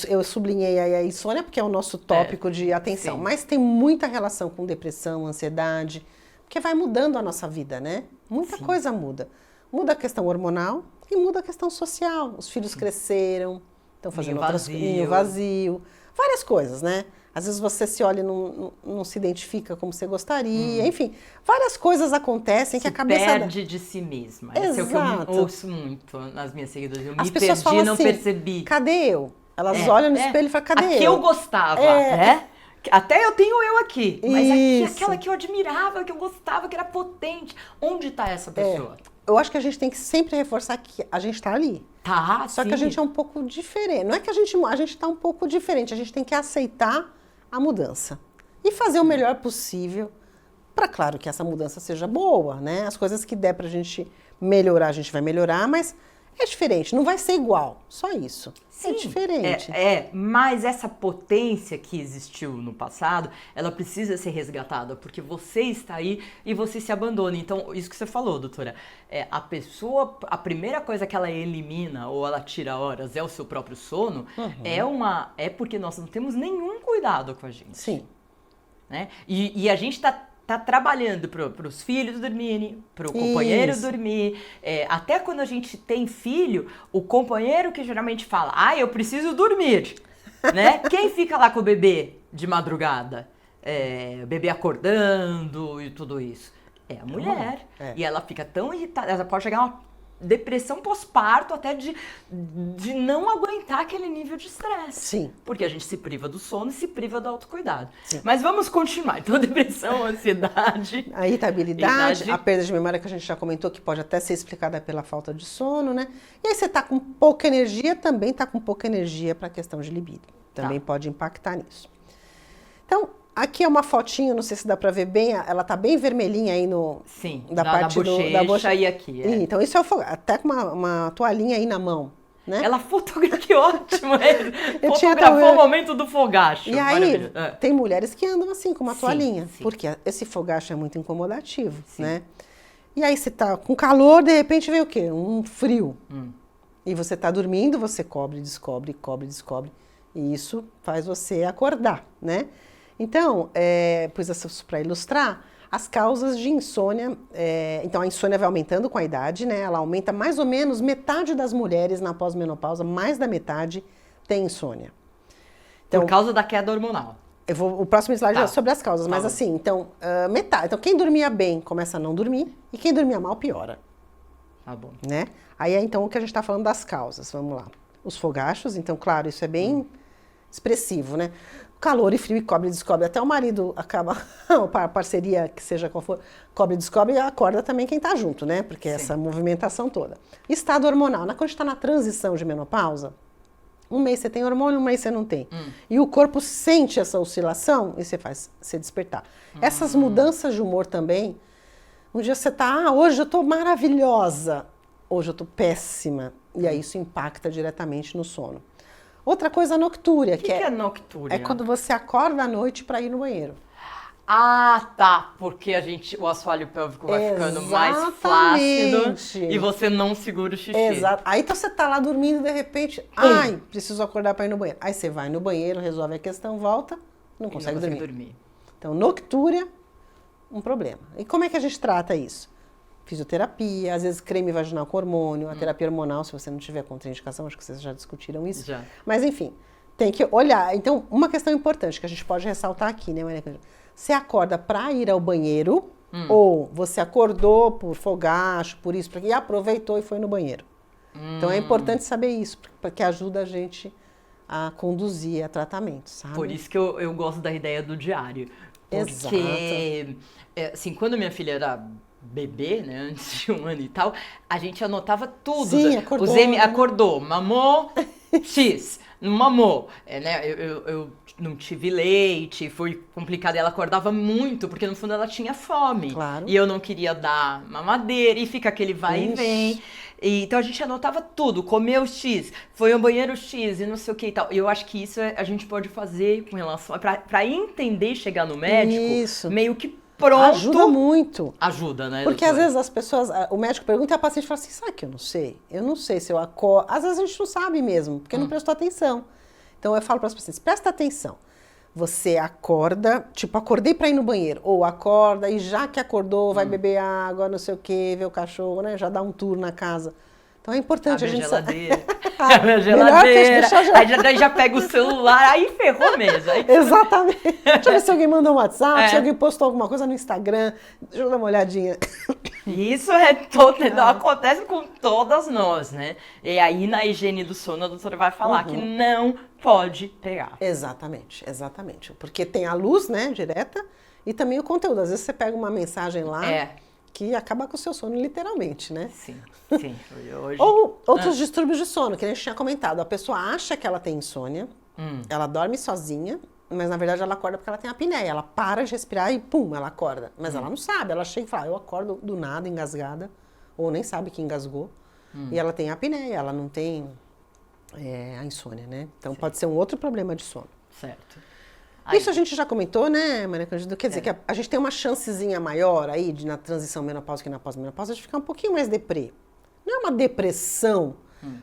eu sublinhei aí a insônia, porque é o nosso tópico de atenção. Sim. Mas tem muita relação com depressão, ansiedade, porque vai mudando a nossa vida, né? Muita coisa muda. Muda a questão hormonal e muda a questão social. Os filhos cresceram, estão fazendo outras coisas, ninho vazio, várias coisas, né? Às vezes você se olha e não se identifica como você gostaria. Enfim, várias coisas acontecem que a cabeça... perde de si mesma. Isso é o que eu ouço muito nas minhas seguidoras. Eu me pessoas perdi, falam não assim, percebi. Cadê eu? Elas olham no espelho e falam, cadê eu? Aqui eu gostava, né? Até eu tenho eu aqui. Mas aqui, aquela que eu admirava, que eu gostava, que era potente. Onde está essa pessoa? Eu acho que a gente tem que sempre reforçar que a gente está ali. Tá, Só que a gente é um pouco diferente. Não é que a gente está um pouco diferente. A gente tem que aceitar a mudança e fazer o melhor possível para, claro, que essa mudança seja boa, né? As coisas que der para a gente melhorar, a gente vai melhorar, mas é diferente, não vai ser igual, só isso. Sim, é diferente. Mas essa potência que existiu no passado, ela precisa ser resgatada, porque você está aí e você se abandona. Então, isso que você falou, doutora, a pessoa, a primeira coisa que ela elimina ou ela tira horas é o seu próprio sono, é porque nós não temos nenhum cuidado com a gente. Sim. Né? E a gente tá trabalhando para os filhos dormirem, para o companheiro dormir. Até quando a gente tem filho, o companheiro que geralmente fala, eu preciso dormir, né? Quem fica lá com o bebê de madrugada? O bebê acordando e tudo isso. É a mulher. E ela fica tão irritada, ela pode chegar a uma depressão pós-parto até de não aguentar aquele nível de estresse. Sim. Porque a gente se priva do sono e se priva do autocuidado. Sim. Mas vamos continuar. Então, depressão, ansiedade... A irritabilidade, a perda de memória que a gente já comentou, que pode até ser explicada pela falta de sono, né? E aí você tá com pouca energia, também tá com pouca energia para a questão de libido. Também pode impactar nisso. Então, aqui é uma fotinho, não sei se dá para ver bem, ela tá bem vermelhinha aí no... Sim, da parte da bochecha e aqui. Então, isso é até com uma toalhinha aí na mão, né? Ela fotografou, que ótimo! Fotografou o momento do fogacho. E aí, tem mulheres que andam assim, com uma toalhinha, sim. Porque esse fogacho é muito incomodativo, né? E aí você tá com calor, de repente vem o quê? Um frio. E você tá dormindo, você cobre, descobre, cobre, descobre. E isso faz você acordar, né? Então, pus isso para ilustrar as causas de insônia. Então, a insônia vai aumentando com a idade, né? Ela aumenta mais ou menos metade das mulheres na pós-menopausa, mais da metade tem insônia. Então, por causa da queda hormonal. O próximo slide é sobre as causas, mas assim, então, metade. Então, quem dormia bem começa a não dormir e quem dormia mal piora. Tá bom. Né? Aí é então o que a gente está falando das causas. Vamos lá. Os fogachos, então, claro, isso é bem expressivo, né? Calor e frio e cobre e descobre. Até o marido acaba, a parceria, que seja qual for, cobre e descobre e acorda também quem está junto, né? Porque essa movimentação toda. Estado hormonal. Quando a gente está na transição de menopausa, um mês você tem hormônio, um mês você não tem. E o corpo sente essa oscilação e você faz você despertar. Essas mudanças de humor também. Um dia você está, hoje eu estou maravilhosa, hoje eu estou péssima. E aí isso impacta diretamente no sono. Outra coisa, noctúria, O que é noctúria? é quando você acorda à noite para ir no banheiro. Ah, tá. Porque o assoalho pélvico vai ficando mais flácido e você não segura o xixi. Exato. Aí então você tá lá dormindo e de repente, ai, preciso acordar para ir no banheiro. Aí você vai no banheiro, resolve a questão, volta, não consegue dormir. Então, noctúria, um problema. E como é que a gente trata isso? Fisioterapia, às vezes creme vaginal com hormônio, a terapia hormonal, se você não tiver contraindicação, acho que vocês já discutiram isso. Já. Mas enfim, tem que olhar. Então, uma questão importante que a gente pode ressaltar aqui, né, Maria Cândida? Você acorda para ir ao banheiro ou você acordou por fogacho, por isso, e aproveitou e foi no banheiro. Então é importante saber isso, porque ajuda a gente a conduzir a tratamento, sabe? Por isso que eu gosto da ideia do diário. Porque, assim, quando minha filha era bebê, né, antes de 1 ano e tal, a gente anotava tudo. Sim, acordou. Acordou, mamou, X, não mamou. Né, eu não tive leite, foi complicado. E ela acordava muito, porque no fundo ela tinha fome. Claro. E eu não queria dar mamadeira, e fica aquele vai e vem. Então a gente anotava tudo, comeu X, foi ao banheiro X e não sei o que e tal. E eu acho que isso a gente pode fazer com relação pra entender e chegar no médico meio que pronto. Ajuda muito. Ajuda, né? Porque doutora? às vezes as pessoas, o médico pergunta e a paciente fala assim, sabe que eu não sei? Eu não sei se eu acordo. Às vezes a gente não sabe mesmo, porque não prestou atenção. Então eu falo para as pacientes, presta atenção. Você acorda, tipo, acordei para ir no banheiro. Ou acorda e já que acordou, vai beber água, não sei o quê, ver o cachorro, né? Já dá um tour na casa. Então é importante Abre a gente geladeira. Abre a geladeira. Aí já pega o celular, aí ferrou mesmo. Aí... Exatamente. Deixa eu ver se alguém mandou um WhatsApp, se alguém postou alguma coisa no Instagram. Deixa eu dar uma olhadinha. Isso acontece com todas nós, né? E aí na higiene do sono a doutora vai falar que não pode pegar. Exatamente, exatamente. Porque tem a luz, né, direta, e também o conteúdo. Às vezes você pega uma mensagem lá que acaba com o seu sono literalmente, né? Sim, sim. Hoje... Ou outros distúrbios de sono, que a gente tinha comentado. A pessoa acha que ela tem insônia, ela dorme sozinha, mas na verdade ela acorda porque ela tem apneia. Ela para de respirar e pum, ela acorda. Mas ela não sabe, ela chega e fala, eu acordo do nada, engasgada, ou nem sabe que engasgou. E ela tem apneia, ela não tem a insônia, né? Então pode ser um outro problema de sono. Certo. Isso a gente já comentou, né, Maria Cândida? Quer dizer que a gente tem uma chancezinha maior aí na transição menopausa que na pós-menopausa de ficar um pouquinho mais deprê. Não é uma depressão,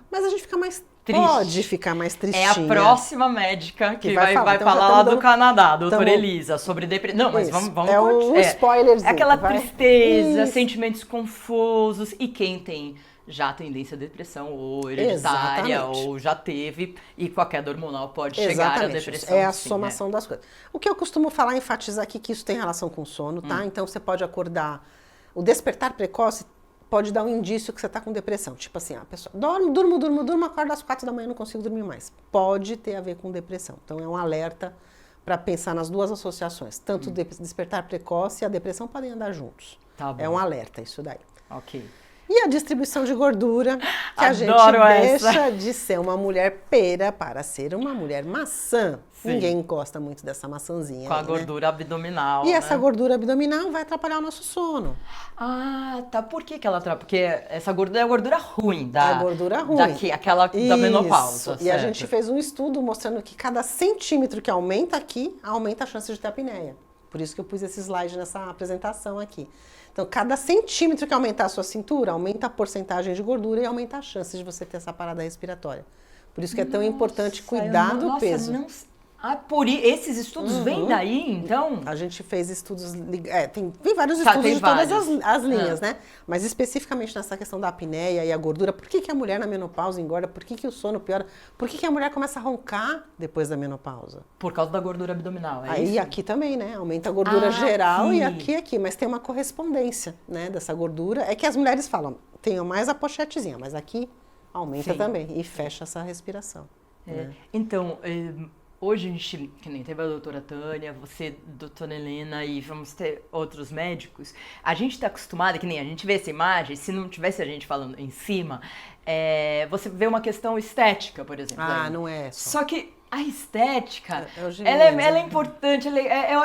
mas a gente fica mais triste. Pode ficar mais tristinha. É a próxima médica que vai então, falar lá do Canadá, a doutora Elisa, sobre depressão. Não, mas vamos um spoilerzinho. É aquela tristeza, sentimentos confusos. E quem tem já tendência à depressão, ou hereditária, ou já teve, e com a queda hormonal pode chegar à depressão. É a somação das coisas. O que eu costumo falar, enfatizar aqui, que isso tem relação com sono, tá? Então você pode acordar. O despertar precoce pode dar um indício que você está com depressão. Tipo assim, a pessoa durmo, acorda às 4 da manhã, não consigo dormir mais. Pode ter a ver com depressão. Então é um alerta para pensar nas duas associações. Tanto o despertar precoce e a depressão podem andar juntos. Tá bom. É um alerta isso daí. Ok. E a distribuição de gordura, que a gente deixa de ser uma mulher pera para ser uma mulher maçã. Sim. Ninguém gosta muito dessa maçãzinha. Com a gordura abdominal. E essa gordura abdominal vai atrapalhar o nosso sono. Ah, tá. Por que ela atrapalha? Porque essa gordura é a gordura ruim. A gordura ruim. Aquela da menopausa. E a gente fez um estudo mostrando que cada centímetro que aumenta aqui, aumenta a chance de ter apneia. Por isso que eu pus esse slide nessa apresentação aqui. Então, cada centímetro que aumentar a sua cintura, aumenta a porcentagem de gordura e aumenta a chance de você ter essa parada respiratória. Por isso que é tão importante cuidar do peso. Esses estudos vêm daí, então? A gente fez estudos... tem vários estudos de todas as linhas, né? Mas especificamente nessa questão da apneia e a gordura. Por que a mulher na menopausa engorda? Por que o sono piora? Por que a mulher começa a roncar depois da menopausa? Por causa da gordura abdominal, é isso? Aí aqui também, né? Aumenta a gordura geral e aqui. Mas tem uma correspondência, né? Dessa gordura. É que as mulheres falam, tenham mais a pochetezinha, mas aqui aumenta também. E fecha essa respiração. Né? Então... Hoje a gente, que nem teve a doutora Tânia, você, doutora Helena, e vamos ter outros médicos, a gente está acostumada, que nem a gente vê essa imagem, se não tivesse a gente falando em cima, você vê uma questão estética, por exemplo. Não é só que a estética, ela é importante,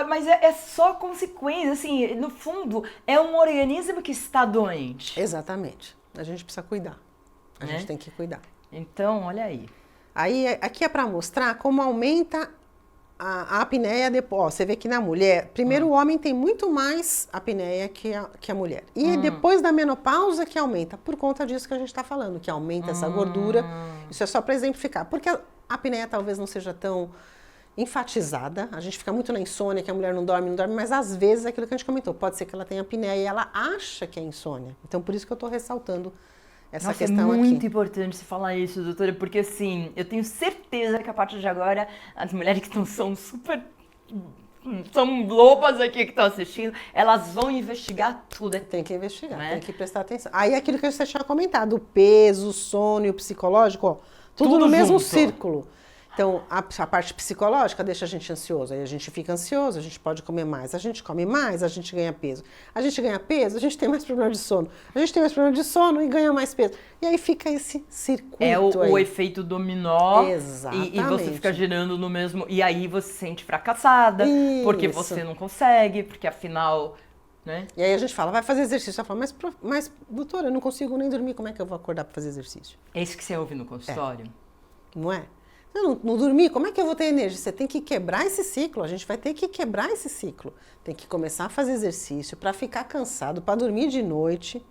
mas é só consequência, assim, no fundo, é um organismo que está doente. Exatamente. A gente precisa cuidar. A gente tem que cuidar. Então, olha aí. Aí, aqui é para mostrar como aumenta a apneia depois. Ó, você vê que na mulher, primeiro o homem tem muito mais apneia que a mulher. E depois da menopausa que aumenta, por conta disso que a gente está falando, que aumenta essa gordura. Isso é só para exemplificar, porque a apneia talvez não seja tão enfatizada, a gente fica muito na insônia, que a mulher não dorme, mas às vezes é aquilo que a gente comentou, pode ser que ela tenha apneia e ela acha que é insônia. Então por isso que eu estou ressaltando essa questão aqui. É muito importante você falar isso, doutora, porque assim, eu tenho certeza que a partir de agora, as mulheres que são super... são lobas aqui que estão assistindo, elas vão investigar tudo. Tem que investigar, tem que prestar atenção. Aí aquilo que você tinha comentado, o peso, o sono e o psicológico, ó, tudo no mesmo círculo. Então, a parte psicológica deixa a gente ansioso, aí a gente fica ansioso, a gente pode comer mais, a gente come mais, a gente ganha peso. A gente ganha peso, a gente tem mais problema de sono. A gente tem mais problema de sono e ganha mais peso. E aí fica esse circuito É o efeito dominó. Exatamente. E você fica girando no mesmo... E aí você se sente fracassada, porque você não consegue, porque afinal... Né? E aí a gente fala, vai fazer exercício. Ela fala, mas doutora, eu não consigo nem dormir, como é que eu vou acordar para fazer exercício? É isso que você ouve no consultório? Não é? Não dormir, como é que eu vou ter energia? Você tem que quebrar esse ciclo, a gente vai ter que quebrar esse ciclo. Tem que começar a fazer exercício para ficar cansado, para dormir de noite,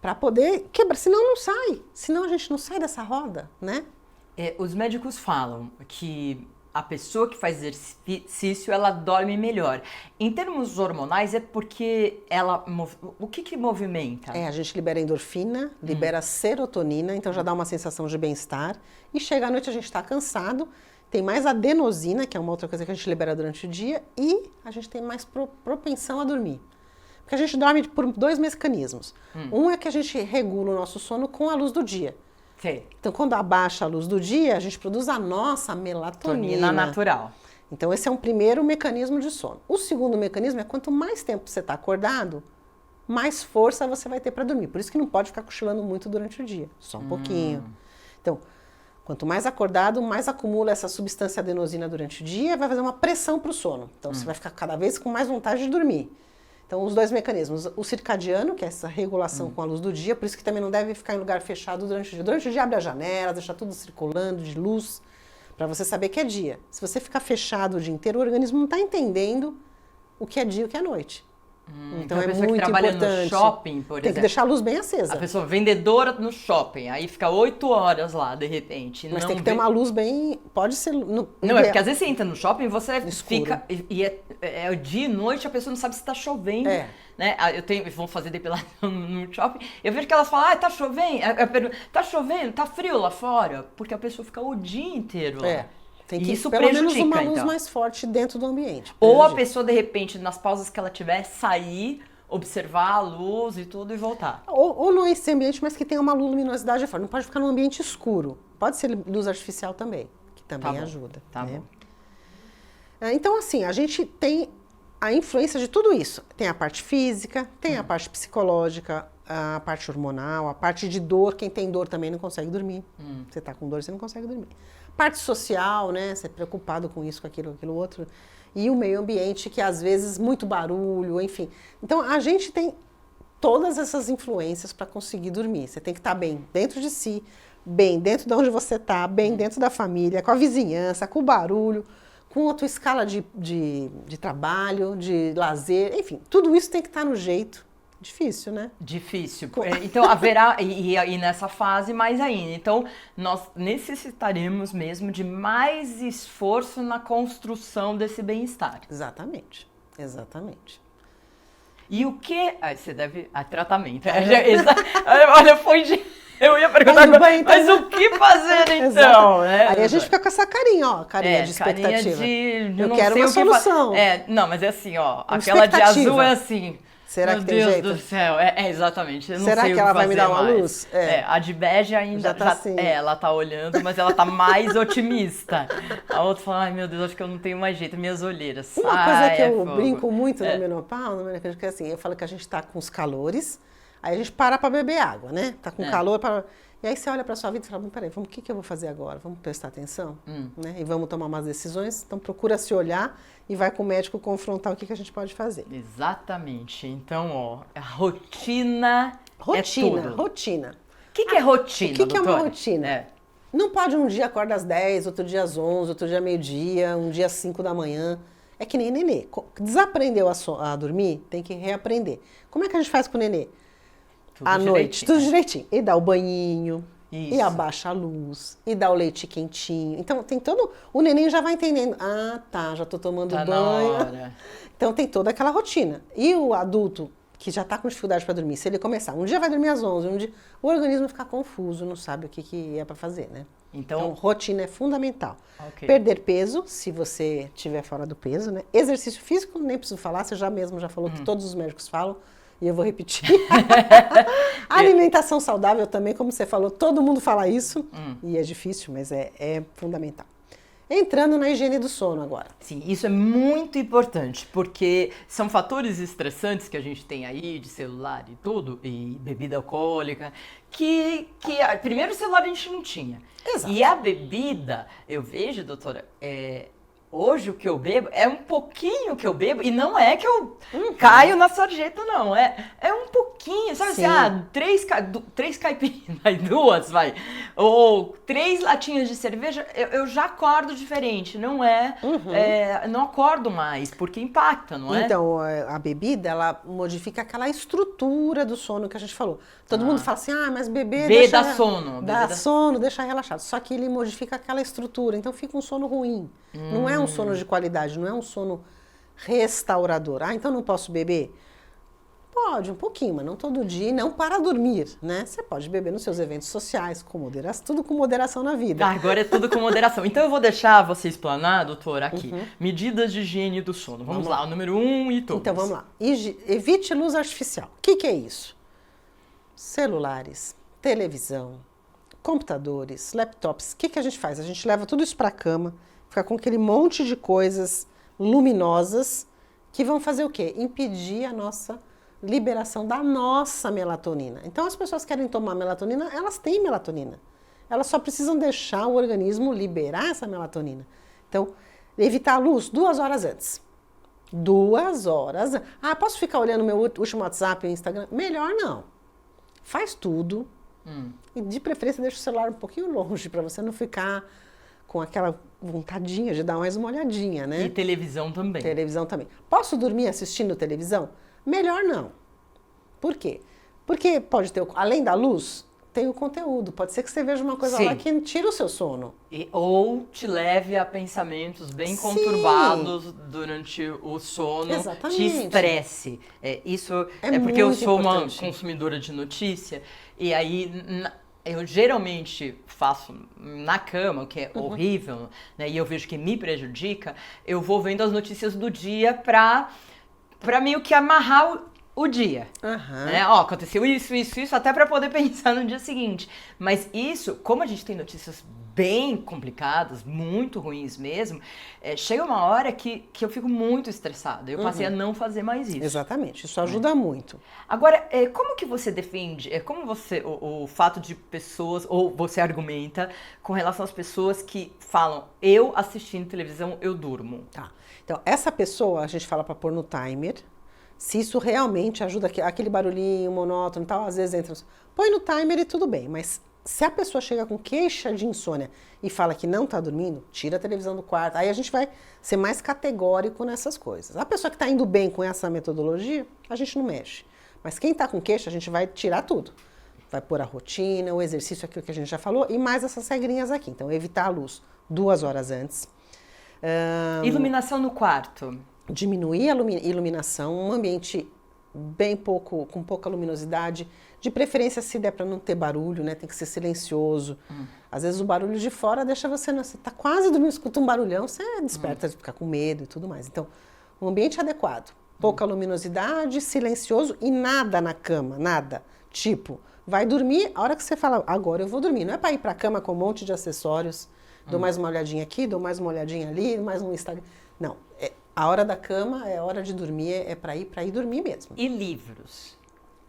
para poder quebrar, senão não sai. Senão a gente não sai dessa roda, né? Os médicos falam que a pessoa que faz exercício, ela dorme melhor. Em termos hormonais, é porque ela... O que movimenta? A gente libera endorfina, libera serotonina, então já dá uma sensação de bem-estar. E chega à noite a gente está cansado, tem mais adenosina, que é uma outra coisa que a gente libera durante o dia, e a gente tem mais propensão a dormir. Porque a gente dorme por 2 mecanismos. Um é que a gente regula o nosso sono com a luz do dia. Sim. Então, quando abaixa a luz do dia, a gente produz a nossa melatonina. Natural. Então, esse é um primeiro mecanismo de sono. O segundo mecanismo é quanto mais tempo você está acordado, mais força você vai ter para dormir. Por isso que não pode ficar cochilando muito durante o dia. Só um pouquinho. Então, quanto mais acordado, mais acumula essa substância adenosina durante o dia, vai fazer uma pressão para o sono. Então, você vai ficar cada vez com mais vontade de dormir. Então, os 2 mecanismos, o circadiano, que é essa regulação com a luz do dia, por isso que também não deve ficar em lugar fechado durante o dia. Durante o dia, abre a janela, deixa tudo circulando de luz, para você saber que é dia. Se você ficar fechado o dia inteiro, o organismo não está entendendo o que é dia e o que é noite. Então, a é pessoa muito que trabalha importante. no shopping, por Tem exemplo. que deixar a luz bem acesa. A pessoa vendedora no shopping, aí fica 8 horas lá, de repente. Mas tem que ter uma luz bem... Pode ser... Não, é porque às vezes você entra no shopping, você fica... E é dia e noite, a pessoa não sabe se está chovendo. Né? Vão fazer depilação no shopping. Eu vejo que elas falam, tá chovendo? Eu pergunto, tá chovendo? Tá frio lá fora? Porque a pessoa fica o dia inteiro lá. Tem que isso pelo menos prejudica, uma luz mais forte dentro do ambiente. Ou a pessoa, de repente, nas pausas que ela tiver, sair, observar a luz e tudo e voltar. Ou não é esse ambiente, mas que tenha uma luminosidade forte. Não pode ficar num ambiente escuro. Pode ser luz artificial também, que também ajuda. Tá bom. Então, assim, a gente tem a influência de tudo isso. Tem a parte física, tem a parte psicológica, a parte hormonal, a parte de dor. Quem tem dor também não consegue dormir. Você tá com dor, você não consegue dormir. Parte social, né? Você é preocupado com isso, com aquilo outro. E o meio ambiente, que às vezes muito barulho, enfim. Então, a gente tem todas essas influências para conseguir dormir. Você tem que estar bem dentro de si, bem dentro de onde você está, bem dentro da família, com a vizinhança, com o barulho, com a tua escala de trabalho, de lazer, enfim. Tudo isso tem que estar no jeito. Difícil, né? Difícil. Então, haverá, e nessa fase mais ainda. Então, nós necessitaremos mesmo de mais esforço na construção desse bem-estar. Exatamente. E o que... você deve... tratamento. Olha, foi de... Eu ia perguntar, mas o que fazer então? Né? Aí a gente fica com essa carinha, ó, carinha de expectativa. Carinha de eu quero uma solução. Não, mas é assim, ó, aquela de azul é assim... Será Meu que tem Deus jeito? do céu, exatamente. Eu não Será sei que o ela vai fazer me dar uma mais. luz? A de bege ainda já tá assim. Ela tá olhando, mas ela tá mais otimista. A outra fala, ai meu Deus, acho que eu não tenho mais jeito, minhas olheiras. Uma coisa que eu brinco muito na menopausa, que é assim, eu falo que a gente tá com os calores, aí a gente para beber água, né? Tá com calor, e aí você olha pra sua vida e fala, peraí, o que eu vou fazer agora? Vamos prestar atenção? Né? E vamos tomar umas decisões? Então procura se olhar e vai com o médico confrontar o que a gente pode fazer. Exatamente. Então, ó, a rotina é tudo. Rotina. O que é rotina, O que é uma rotina? Não pode um dia acorda às 10, outro dia às 11, outro dia meio-dia, um dia às 5 da manhã. É que nem nenê. Desaprendeu a dormir, tem que reaprender. Como é que a gente faz com o nenê? Tudo À noite, direitinho. tudo direitinho. E dá o banhinho, e Isso. abaixa a luz, e dá o leite quentinho. Então tem todo. O neném já vai entendendo. Ah, tá, já tô tomando Tá na banho. hora. Então tem toda aquela rotina. E o adulto que já tá com dificuldade para dormir, se ele começar, um dia vai dormir às 11, um dia, o organismo fica confuso, não sabe o que é para fazer, né? Então, rotina é fundamental. Ok. Perder peso, se você estiver fora do peso, né? Exercício físico, nem preciso falar, você já mesmo já falou que todos os médicos falam, e eu vou repetir. Alimentação saudável também, como você falou, todo mundo fala isso, e é difícil, mas é fundamental. Entrando na higiene do sono agora. Sim, isso é muito importante, porque são fatores estressantes que a gente tem aí, de celular e tudo, e bebida alcoólica, primeiro o celular a gente não tinha. Exato. E a bebida, eu vejo, doutora, hoje o que eu bebo é um pouquinho que eu bebo, e não é que eu caio na sarjeta, não. É um pouquinho, sabe Sim. assim, três caipirinhas, vai, duas, vai. Ou 3 latinhas de cerveja, eu já acordo diferente, não não acordo mais, porque impacta, não é? Então, a bebida, ela modifica aquela estrutura do sono que a gente falou. Todo mundo fala assim, mas beber dá sono. Dá sono, deixa relaxado. Só que ele modifica aquela estrutura, então fica um sono ruim. Não é um sono de qualidade, não é um sono restaurador. Ah, então não posso beber? Pode, um pouquinho, mas não todo dia e não para dormir, né? Você pode beber nos seus eventos sociais, com moderação, tudo com moderação na vida. Agora é tudo com moderação. Então eu vou deixar você explanar, doutora, aqui. Medidas de higiene do sono. Vamos lá, o número 1 e todos. Então vamos lá. Evite luz artificial. O que é isso? Celulares, televisão, computadores, laptops. O que a gente faz? A gente leva tudo isso para a cama, fica com aquele monte de coisas luminosas que vão fazer o quê? Impedir a nossa liberação da nossa melatonina. Então as pessoas querem tomar melatonina, elas têm melatonina. Elas só precisam deixar o organismo liberar essa melatonina. Então, evitar a luz 2 horas antes. 2 horas. Ah, posso ficar olhando meu último WhatsApp e Instagram? Melhor não. Faz tudo. E de preferência deixa o celular um pouquinho longe para você não ficar com aquela vontadinha de dar mais uma olhadinha, né? E televisão também. Televisão também. Posso dormir assistindo televisão? Melhor não. Por quê? Porque pode ter, além da luz, tem o conteúdo. Pode ser que você veja uma coisa lá que tira o seu sono. Ou te leve a pensamentos bem Sim. conturbados durante o sono. Exatamente. Te estresse. Isso É porque eu muito sou importante. uma consumidora de notícia. E aí eu geralmente faço na cama, o que é horrível, né? E eu vejo que me prejudica. Eu vou vendo as notícias do dia pra meio que amarrar o dia. Né? Aconteceu isso, até pra poder pensar no dia seguinte. Mas isso, como a gente tem notícias bem complicadas, muito ruins mesmo, chega uma hora que eu fico muito estressada. Eu passei a não fazer mais isso. Exatamente, isso ajuda muito. Agora, como que você defende, como você, o fato de pessoas, ou você argumenta com relação às pessoas que falam, eu assistindo televisão, eu durmo? Tá. Então, essa pessoa, a gente fala para pôr no timer, se isso realmente ajuda, aquele barulhinho monótono e tal, às vezes entra, põe no timer e tudo bem, mas se a pessoa chega com queixa de insônia e fala que não está dormindo, tira a televisão do quarto, aí a gente vai ser mais categórico nessas coisas. A pessoa que está indo bem com essa metodologia, a gente não mexe. Mas quem está com queixa, a gente vai tirar tudo. Vai pôr a rotina, o exercício, aquilo que a gente já falou, e mais essas regrinhas aqui. Então, evitar a luz 2 horas antes. Iluminação no quarto. Diminuir a iluminação, um ambiente com pouca luminosidade, de preferência se der para não ter barulho, né? Tem que ser silencioso. Às vezes o barulho de fora deixa você tá quase dormindo, escuta um barulhão, você desperta de ficar com medo e tudo mais. Então, um ambiente adequado, pouca luminosidade, silencioso e nada na cama, nada. Tipo, vai dormir, a hora que você fala, agora eu vou dormir. Não é para ir para a cama com um monte de acessórios, dou mais uma olhadinha aqui, dou mais uma olhadinha ali, mais um Instagram. Não, a hora da cama é a hora de dormir, é para ir dormir mesmo. E livros?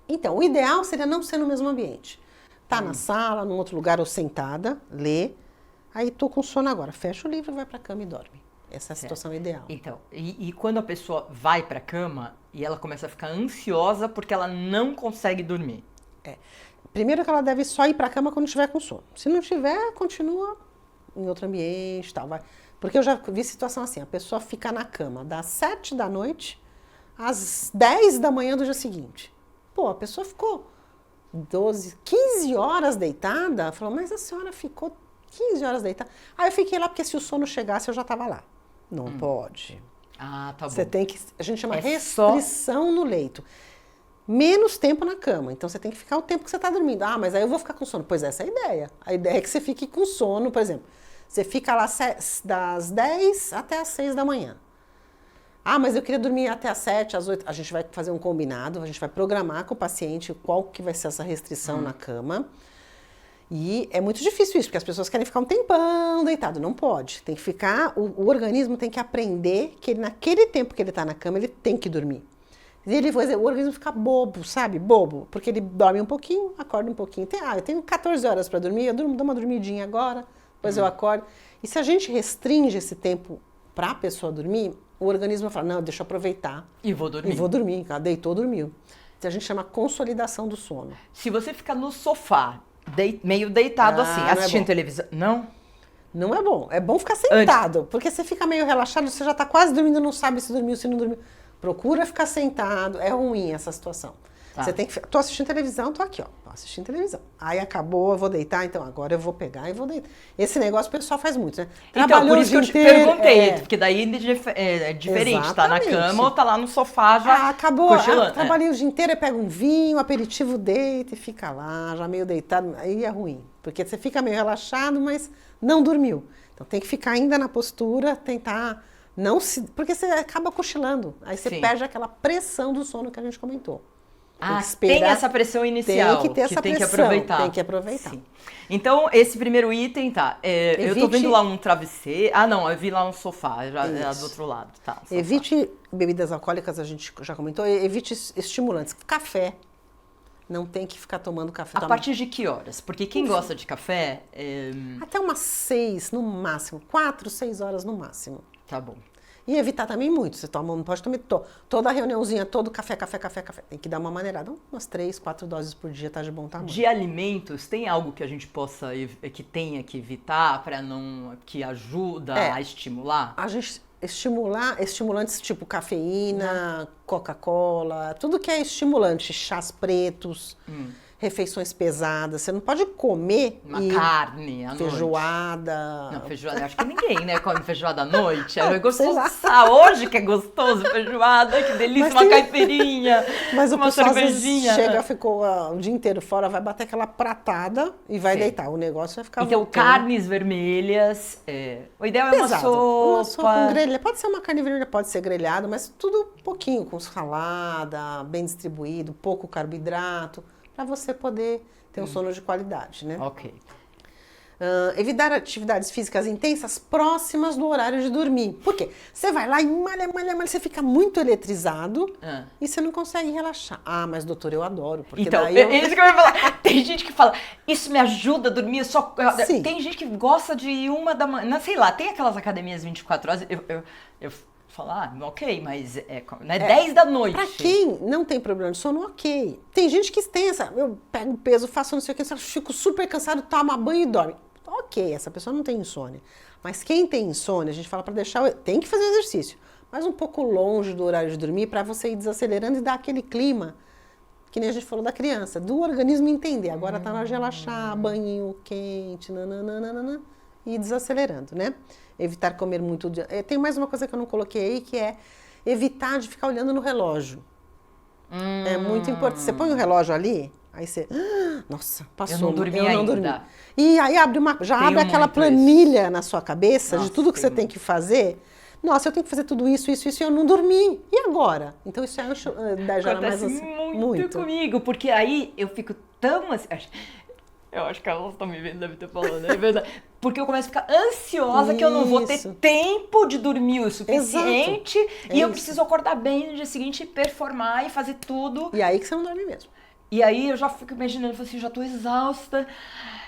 Então, o ideal seria não ser no mesmo ambiente. Tá na sala, num outro lugar ou sentada, lê. Aí tô com sono agora, fecha o livro, vai pra cama e dorme. Essa é a situação ideal. Então, e quando a pessoa vai pra cama e ela começa a ficar ansiosa porque ela não consegue dormir? Primeiro que ela deve só ir pra cama quando estiver com sono. Se não tiver, continua em outro ambiente, tal, vai. Porque eu já vi situação assim, a pessoa fica na cama das 7 da noite às 10 da manhã do dia seguinte. Pô, a pessoa ficou 12, 15 horas deitada. Falou, mas a senhora ficou 15 horas deitada. Aí eu fiquei lá porque se o sono chegasse eu já tava lá. Não pode. Ah, tá bom. Você tem que, a gente chama É restrição no leito. Menos tempo na cama. Então você tem que ficar o tempo que você está dormindo. Ah, mas aí eu vou ficar com sono. Pois essa é a ideia. A ideia é que você fique com sono, por exemplo. Você fica lá das 10 até as 6 da manhã. Ah, mas eu queria dormir até as 7, às 8. A gente vai fazer um combinado, a gente vai programar com o paciente qual que vai ser essa restrição na cama. E é muito difícil isso, porque as pessoas querem ficar um tempão deitado. Não pode. Tem que ficar, o organismo tem que aprender que ele, naquele tempo que ele está na cama, ele tem que dormir. E ele, o organismo fica bobo, sabe? Bobo. Porque ele dorme um pouquinho, acorda um pouquinho. Eu tenho 14 horas para dormir, eu dou uma dormidinha agora, depois eu acordo. E se a gente restringe esse tempo para a pessoa dormir, o organismo fala, não, deixa eu aproveitar. E vou dormir. E vou dormir. Ela deitou, dormiu. A gente chama consolidação do sono. Se você ficar no sofá, meio deitado assim, não é assistindo bom. televisão... Não? Não é bom. É bom ficar sentado, porque você fica meio relaxado, você já está quase dormindo, não sabe se dormiu, se não dormiu. Procura ficar sentado. É ruim essa situação. Tá. Você tem que... Tô assistindo televisão, tô aqui, ó. Tô assistindo televisão. Aí acabou, eu vou deitar, então agora eu vou pegar e vou deitar. Esse negócio o pessoal faz muito, né? Então, por isso que eu te perguntei, porque daí é diferente, tá na Exatamente. cama ou tá lá no sofá já acabou, cochilando. trabalhei o dia inteiro, aí pega um vinho, um aperitivo, deita e fica lá, já meio deitado. Aí é ruim, porque você fica meio relaxado, mas não dormiu. Então tem que ficar ainda na postura, tentar não se... Porque você acaba cochilando, aí você Sim. perde aquela pressão do sono que a gente comentou. Tem essa pressão inicial. Tem que ter essa tem pressão, que aproveitar. tem que aproveitar. Sim. Então, esse primeiro item, tá. Eu tô vendo lá um travesseiro. Ah, não, eu vi lá um sofá, já é do outro lado. Tá, sofá. Evite bebidas alcoólicas, a gente já comentou, evite estimulantes. Café. Não tem que ficar tomando café. A partir de que horas? Porque quem gosta de café... Até umas 6 no máximo. 4, 6 horas no máximo. Tá bom. E evitar também muito. Você toma, não pode tomar toda a reuniãozinha, todo café. Tem que dar uma maneirada. Umas 3, 4 doses por dia tá de bom tamanho. De alimentos, tem algo que a gente possa, que tenha que evitar para não, que ajuda a estimular? A gente estimulantes tipo cafeína, Coca-Cola, tudo que é estimulante, chás pretos, refeições pesadas. Você não pode comer Uma carne à feijoada. Noite. Não, feijoada, acho que ninguém, né, come feijoada à noite. É Sei gostoso. lá. Hoje que é gostoso feijoada, que delícia, uma caipirinha, Mas o uma pessoal às cervejinha. vezes chega, ficou o dia inteiro fora, vai bater aquela pratada e vai deitar. O negócio vai ficar Então, voltando. carnes vermelhas, o ideal é Pesado. uma Uma sopa com grelha. Pode ser uma carne vermelha, pode ser grelhado, mas tudo pouquinho, com salada, bem distribuído, pouco carboidrato, para você poder ter um sono de qualidade, né? Ok. Evitar atividades físicas intensas próximas do horário de dormir. Por quê? Você vai lá e malha, você fica muito eletrizado e você não consegue relaxar. Ah, mas doutor, eu adoro. Porque Então, daí eu... isso que eu ia falar. Tem gente que fala, isso me ajuda a dormir, Sim. Tem gente que gosta de 1 da manhã, sei lá, tem aquelas academias 24 horas, eu falo, ok, mas né, 10 da noite. Pra quem não tem problema de sono, ok. Tem gente que tem essa, eu pego peso, faço não sei o que, fico super cansado, toma banho e dorme. Ok, essa pessoa não tem insônia. Mas quem tem insônia, a gente fala para deixar, tem que fazer exercício, mas um pouco longe do horário de dormir para você ir desacelerando e dar aquele clima, que nem a gente falou da criança, do organismo entender. Agora tá na hora de relaxar, banhinho quente, nananana, e ir desacelerando, né? Evitar comer muito. Tem mais uma coisa que eu não coloquei aí, que é evitar de ficar olhando no relógio. É muito importante. Você põe o relógio ali, aí você... nossa, passou. Eu não dormi ainda. E aí já abre aquela planilha na sua cabeça de tudo que você tem que fazer. Nossa, eu tenho que fazer tudo isso, e eu não dormi. E agora? Então isso já era mais assim. Muito comigo, porque aí eu fico tão assim... Eu acho que elas estão me vendo, deve ter falando, é verdade. Porque eu começo a ficar ansiosa que eu não vou ter tempo de dormir o suficiente. E eu preciso acordar bem no dia seguinte, performar e fazer tudo. E aí que você não dorme mesmo. E aí eu já fico imaginando, assim, já tô exausta.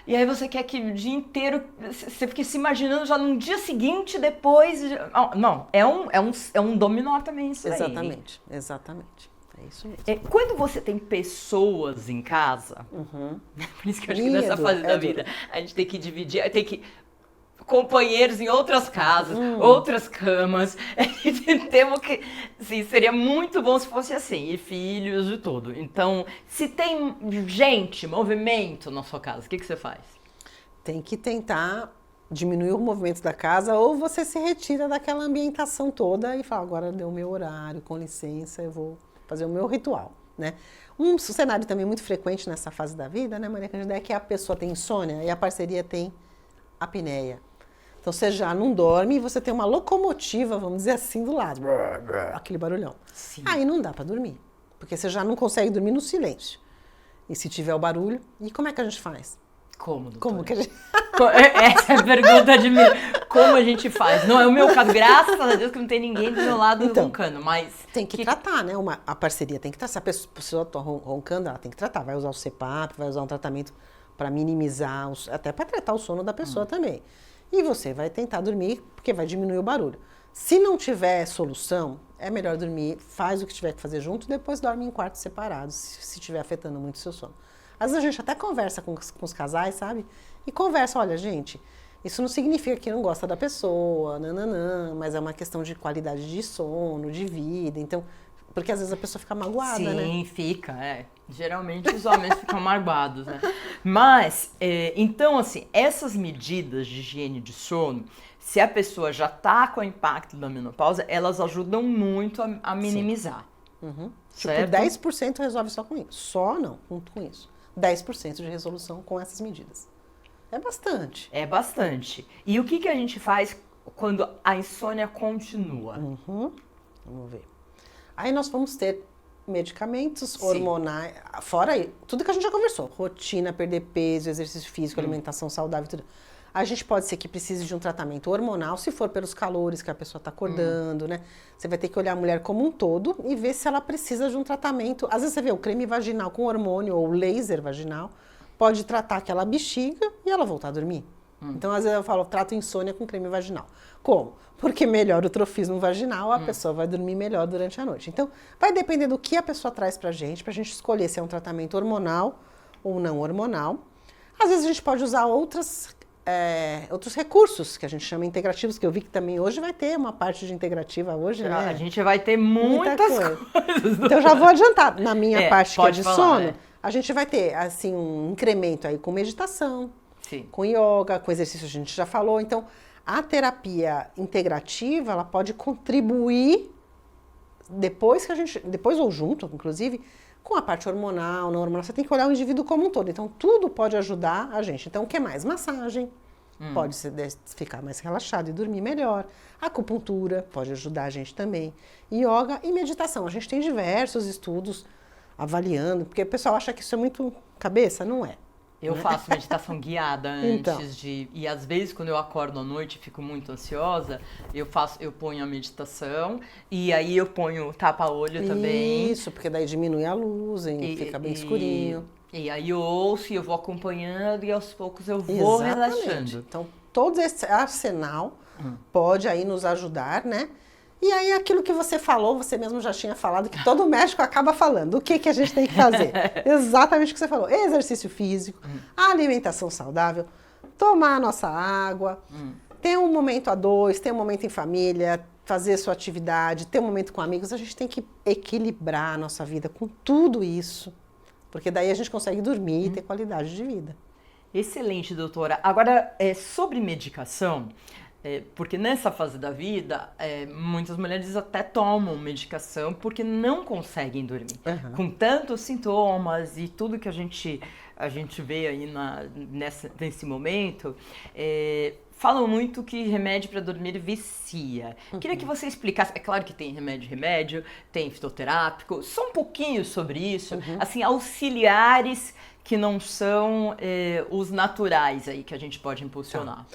E aí você quer que o dia inteiro, você fica se imaginando já no dia seguinte, depois... Não, é um dominó também isso aí. Exatamente. É isso mesmo. Quando você tem pessoas em casa, por isso que eu acho que nessa fase da vida, a gente tem que dividir, tem que companheiros em outras casas, outras camas. Temos que, sim, seria muito bom se fosse assim, e filhos e tudo. Então, se tem gente, movimento na sua casa, o que você faz? Tem que tentar diminuir o movimento da casa, ou você se retira daquela ambientação toda e fala, agora deu o meu horário, com licença, eu vou fazer o meu ritual, né? Um cenário também muito frequente nessa fase da vida, né, Maria Cândida, é que a pessoa tem insônia e a parceria tem apneia. Então você já não dorme e você tem uma locomotiva, vamos dizer assim, do lado. Aquele barulhão. Sim. Aí não dá para dormir, porque você já não consegue dormir no silêncio. E se tiver o barulho, e como é que a gente faz? Como, doutora? Como que a gente... Essa é a pergunta de mim. Como a gente faz? Não é o meu caso, graças a Deus que não tem ninguém do meu lado roncando, mas... Tem que tratar, né? A parceria tem que tratar. Se a pessoa está roncando, ela tem que tratar. Vai usar o CPAP, vai usar um tratamento para minimizar, até para tratar o sono da pessoa também. E você vai tentar dormir, porque vai diminuir o barulho. Se não tiver solução, é melhor dormir, faz o que tiver que fazer junto, depois dorme em quartos separados, se estiver afetando muito o seu sono. Às vezes a gente até conversa com os casais, sabe? E conversa, olha, gente, isso não significa que não gosta da pessoa, nananã, mas é uma questão de qualidade de sono, de vida, então... Porque às vezes a pessoa fica magoada, né? Sim, fica, Geralmente os homens ficam amargados, né? Mas, então, assim, essas medidas de higiene de sono, se a pessoa já tá com o impacto da menopausa, elas ajudam muito a minimizar. Tipo, 10% resolve só com isso. Só não, junto com isso. 10% de resolução com essas medidas. É bastante. É bastante. E o que a gente faz quando a insônia continua? Vamos ver. Aí nós vamos ter medicamentos hormonais, fora aí, tudo que a gente já conversou, rotina, perder peso, exercício físico, alimentação saudável, tudo. A gente pode ser que precise de um tratamento hormonal, se for pelos calores que a pessoa está acordando, né? Você vai ter que olhar a mulher como um todo e ver se ela precisa de um tratamento. Às vezes você vê o creme vaginal com hormônio ou laser vaginal, pode tratar aquela bexiga e ela voltar a dormir. Então, às vezes eu falo, trato insônia com creme vaginal. Como? Porque melhora o trofismo vaginal, a pessoa vai dormir melhor durante a noite. Então, vai depender do que a pessoa traz pra gente escolher se é um tratamento hormonal ou não hormonal. Às vezes a gente pode usar outros recursos, que a gente chama integrativos, que eu vi que também hoje vai ter uma parte de integrativa hoje, né? A gente vai ter muitas coisas. Então, eu já vou adiantar. Na minha parte, que é de falar, sono, a gente vai ter, assim, um incremento aí com meditação, com yoga, com exercício, a gente já falou. Então, a terapia integrativa, ela pode contribuir depois ou junto, inclusive, com a parte hormonal, não hormonal. Você tem que olhar o indivíduo como um todo. Então, tudo pode ajudar a gente. Então, o que mais? Massagem. Pode ficar mais relaxado e dormir melhor. Acupuntura pode ajudar a gente também. Yoga e meditação. A gente tem diversos estudos avaliando, porque o pessoal acha que isso é muito cabeça, não é. Eu faço meditação guiada antes de... E às vezes, quando eu acordo à noite e fico muito ansiosa, eu ponho a meditação e aí eu ponho tapa-olho também. Isso, porque daí diminui a luz e fica bem escurinho. E aí eu ouço e eu vou acompanhando e aos poucos eu vou relaxando. Então, todo esse arsenal pode aí nos ajudar, né? E aí, aquilo que você falou, você mesmo já tinha falado, que todo médico acaba falando. O que a gente tem que fazer? Exatamente o que você falou. Exercício físico, alimentação saudável, tomar a nossa água, ter um momento a dois, ter um momento em família, fazer sua atividade, ter um momento com amigos. A gente tem que equilibrar a nossa vida com tudo isso, porque daí a gente consegue dormir e ter qualidade de vida. Excelente, doutora. Agora, sobre medicação... porque nessa fase da vida, muitas mulheres até tomam medicação porque não conseguem dormir. Com tantos sintomas e tudo que a gente vê aí nesse momento, falam muito que remédio para dormir vicia. Queria que você explicasse, é claro que tem remédio, tem fitoterápico, só um pouquinho sobre isso, assim, auxiliares que não são os naturais aí que a gente pode impulsionar.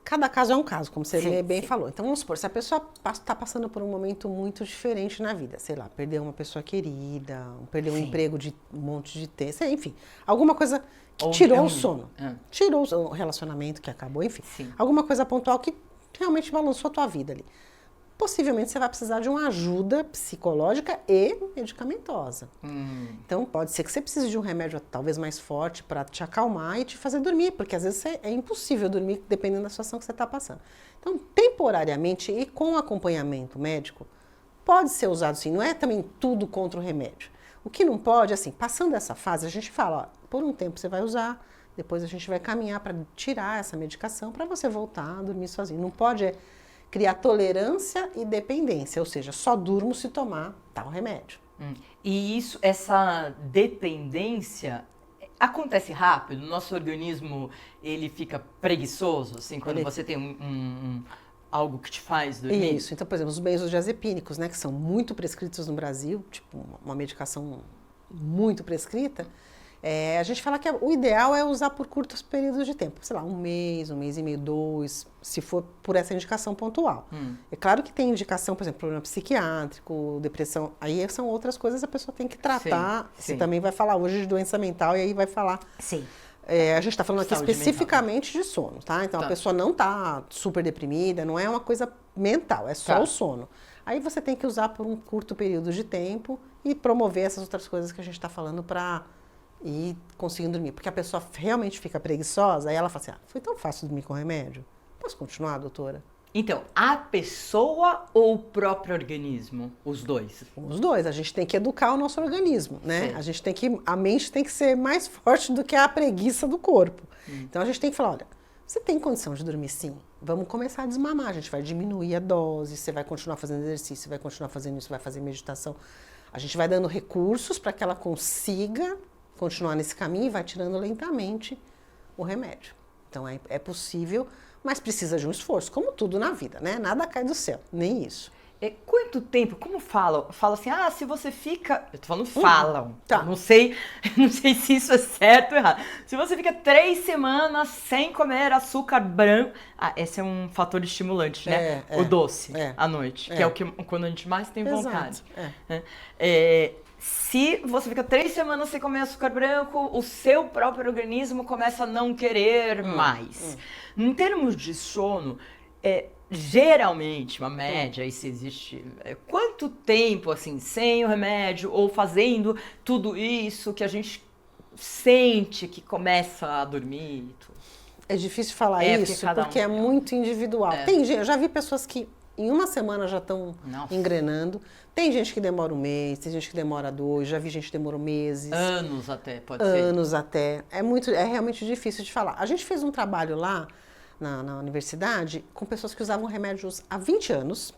Cada caso é um caso, como você bem falou. Então, vamos supor, se a pessoa está passando por um momento muito diferente na vida, sei lá, perdeu uma pessoa querida, perdeu um emprego de um monte de tempo, enfim, alguma coisa que tirou o sono, tirou o relacionamento que acabou, enfim, alguma coisa pontual que realmente balançou a tua vida ali. possivelmente você vai precisar de uma ajuda psicológica e medicamentosa. Então, pode ser que você precise de um remédio talvez mais forte para te acalmar e te fazer dormir, porque às vezes é impossível dormir dependendo da situação que você está passando. Então, temporariamente e com acompanhamento médico, pode ser usado sim, não é também tudo contra o remédio. O que não pode, assim, passando essa fase, a gente fala, ó, por um tempo você vai usar, depois a gente vai caminhar para tirar essa medicação para você voltar a dormir sozinho. Não pode criar tolerância e dependência, ou seja, só durmo se tomar tal remédio. E isso, essa dependência acontece rápido? Nosso organismo, ele fica preguiçoso, assim, quando você tem algo que te faz dormir? Isso. Então, por exemplo, os benzodiazepínicos, né, que são muito prescritos no Brasil, tipo uma medicação muito prescrita, a gente fala que o ideal é usar por curtos períodos de tempo, sei lá, um mês e meio, 2, se for por essa indicação pontual. É claro que tem indicação, por exemplo, problema psiquiátrico, depressão, aí são outras coisas que a pessoa tem que tratar. Você também vai falar hoje de doença mental e aí vai falar... Sim. A gente está falando aqui especificamente de sono, tá? Então a pessoa não está super deprimida, não é uma coisa mental, é só o sono. Aí você tem que usar por um curto período de tempo e promover essas outras coisas que a gente está falando para ir conseguindo dormir. Porque a pessoa realmente fica preguiçosa, aí ela fala assim, foi tão fácil dormir com remédio. Posso continuar, doutora? Então, a pessoa ou o próprio organismo? Os dois? Os dois. A gente tem que educar o nosso organismo, né? A mente tem que ser mais forte do que a preguiça do corpo. Então a gente tem que falar, olha, você tem condição de dormir sim? Vamos começar a desmamar. A gente vai diminuir a dose, você vai continuar fazendo exercício, vai continuar fazendo isso, vai fazer meditação. A gente vai dando recursos para que ela consiga continuar nesse caminho e vai tirando lentamente o remédio. Então é possível, mas precisa de um esforço, como tudo na vida, né? Nada cai do céu, nem isso. Quanto tempo? Como falam? Fala assim, se você fica... Eu tô falando falam. Tá. Não sei se isso é certo ou errado. Se você fica 3 semanas sem comer açúcar branco... esse é um fator estimulante, né? O doce, à noite. Que é o que quando a gente mais tem vontade. Se você fica 3 semanas sem comer açúcar branco, o seu próprio organismo começa a não querer mais. Em termos de sono, geralmente, uma média, aí se existe, quanto tempo, assim, sem o remédio ou fazendo tudo isso que a gente sente que começa a dormir e tudo? É difícil falar isso porque é muito individual. Tem gente, eu já vi pessoas que em uma semana já estão engrenando. Tem gente que demora um mês, tem gente que demora 2, já vi gente que demorou meses. Anos até, pode ser. Anos até. É realmente difícil de falar. A gente fez um trabalho lá na universidade com pessoas que usavam remédios há 20 anos,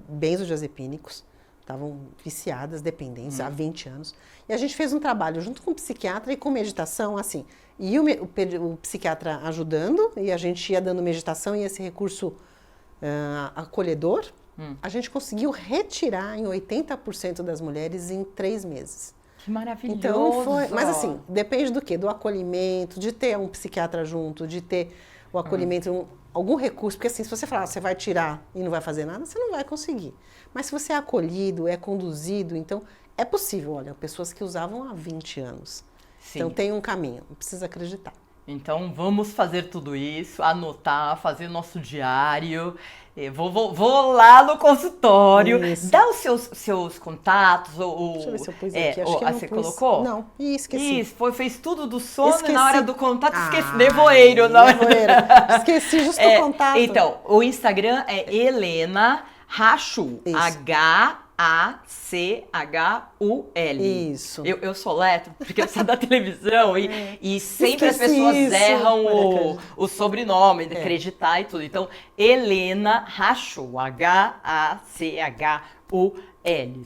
benzodiazepínicos, estavam viciadas, dependentes, há 20 anos. E a gente fez um trabalho junto com o psiquiatra e com meditação, assim, e o psiquiatra ajudando, e a gente ia dando meditação e esse recurso acolhedor, a gente conseguiu retirar em 80% das mulheres em 3 meses. Que maravilhoso! Então mas assim, depende do quê? Do acolhimento, de ter um psiquiatra junto, de ter o acolhimento, algum recurso, porque assim, se você falar, você vai tirar e não vai fazer nada, você não vai conseguir. Mas se você é acolhido, é conduzido, então é possível, olha, pessoas que usavam há 20 anos. Sim. Então tem um caminho, precisa acreditar. Então vamos fazer tudo isso, anotar, fazer nosso diário. Vou lá no consultório, dá os seus contatos. Deixa eu ver se eu pus aqui, acho que você colocou? Não, esqueci. Isso, fez tudo do sono e na hora do contato esqueci. Nevoeiro. Esqueci justo o contato. Então, o Instagram é Helena Rachul, Hachul. Isso. Eu soletro, porque eu sou da televisão e sempre as pessoas erram o sobrenome, acreditar e tudo. Então, Helena Rachul, Hachul,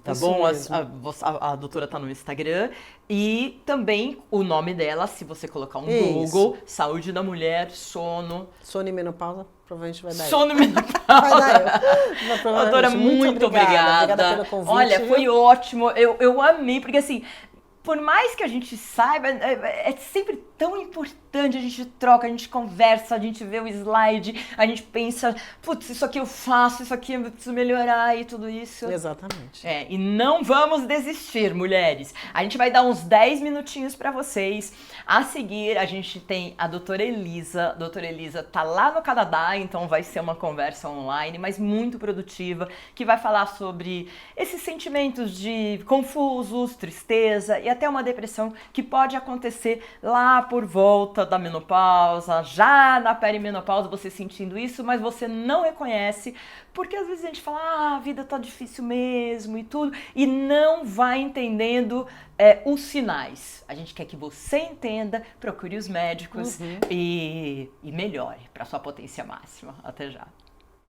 tá isso bom? A doutora tá no Instagram. E também o nome dela, se você colocar um Google, Saúde da Mulher, sono. Sono e menopausa, provavelmente vai dar. Sono e menopausa. Vai dar Doutora, muito obrigada. Obrigada pelo convite. Olha, foi ótimo. Eu amei, porque assim, por mais que a gente saiba, é sempre tão importante, a gente troca, a gente conversa, a gente vê o slide, a gente pensa, putz, isso aqui eu faço, isso aqui eu preciso melhorar e tudo isso. Exatamente. E não vamos desistir, mulheres. A gente vai dar uns 10 minutinhos para vocês. A seguir, a gente tem a doutora Elisa. A doutora Elisa tá lá no Canadá, então vai ser uma conversa online, mas muito produtiva, que vai falar sobre esses sentimentos de confusos, tristeza e até uma depressão que pode acontecer lá por volta da menopausa, já na perimenopausa, você sentindo isso, mas você não reconhece, porque às vezes a gente fala, a vida tá difícil mesmo e tudo, e não vai entendendo os sinais. A gente quer que você entenda, procure os médicos e melhore para sua potência máxima. Até já.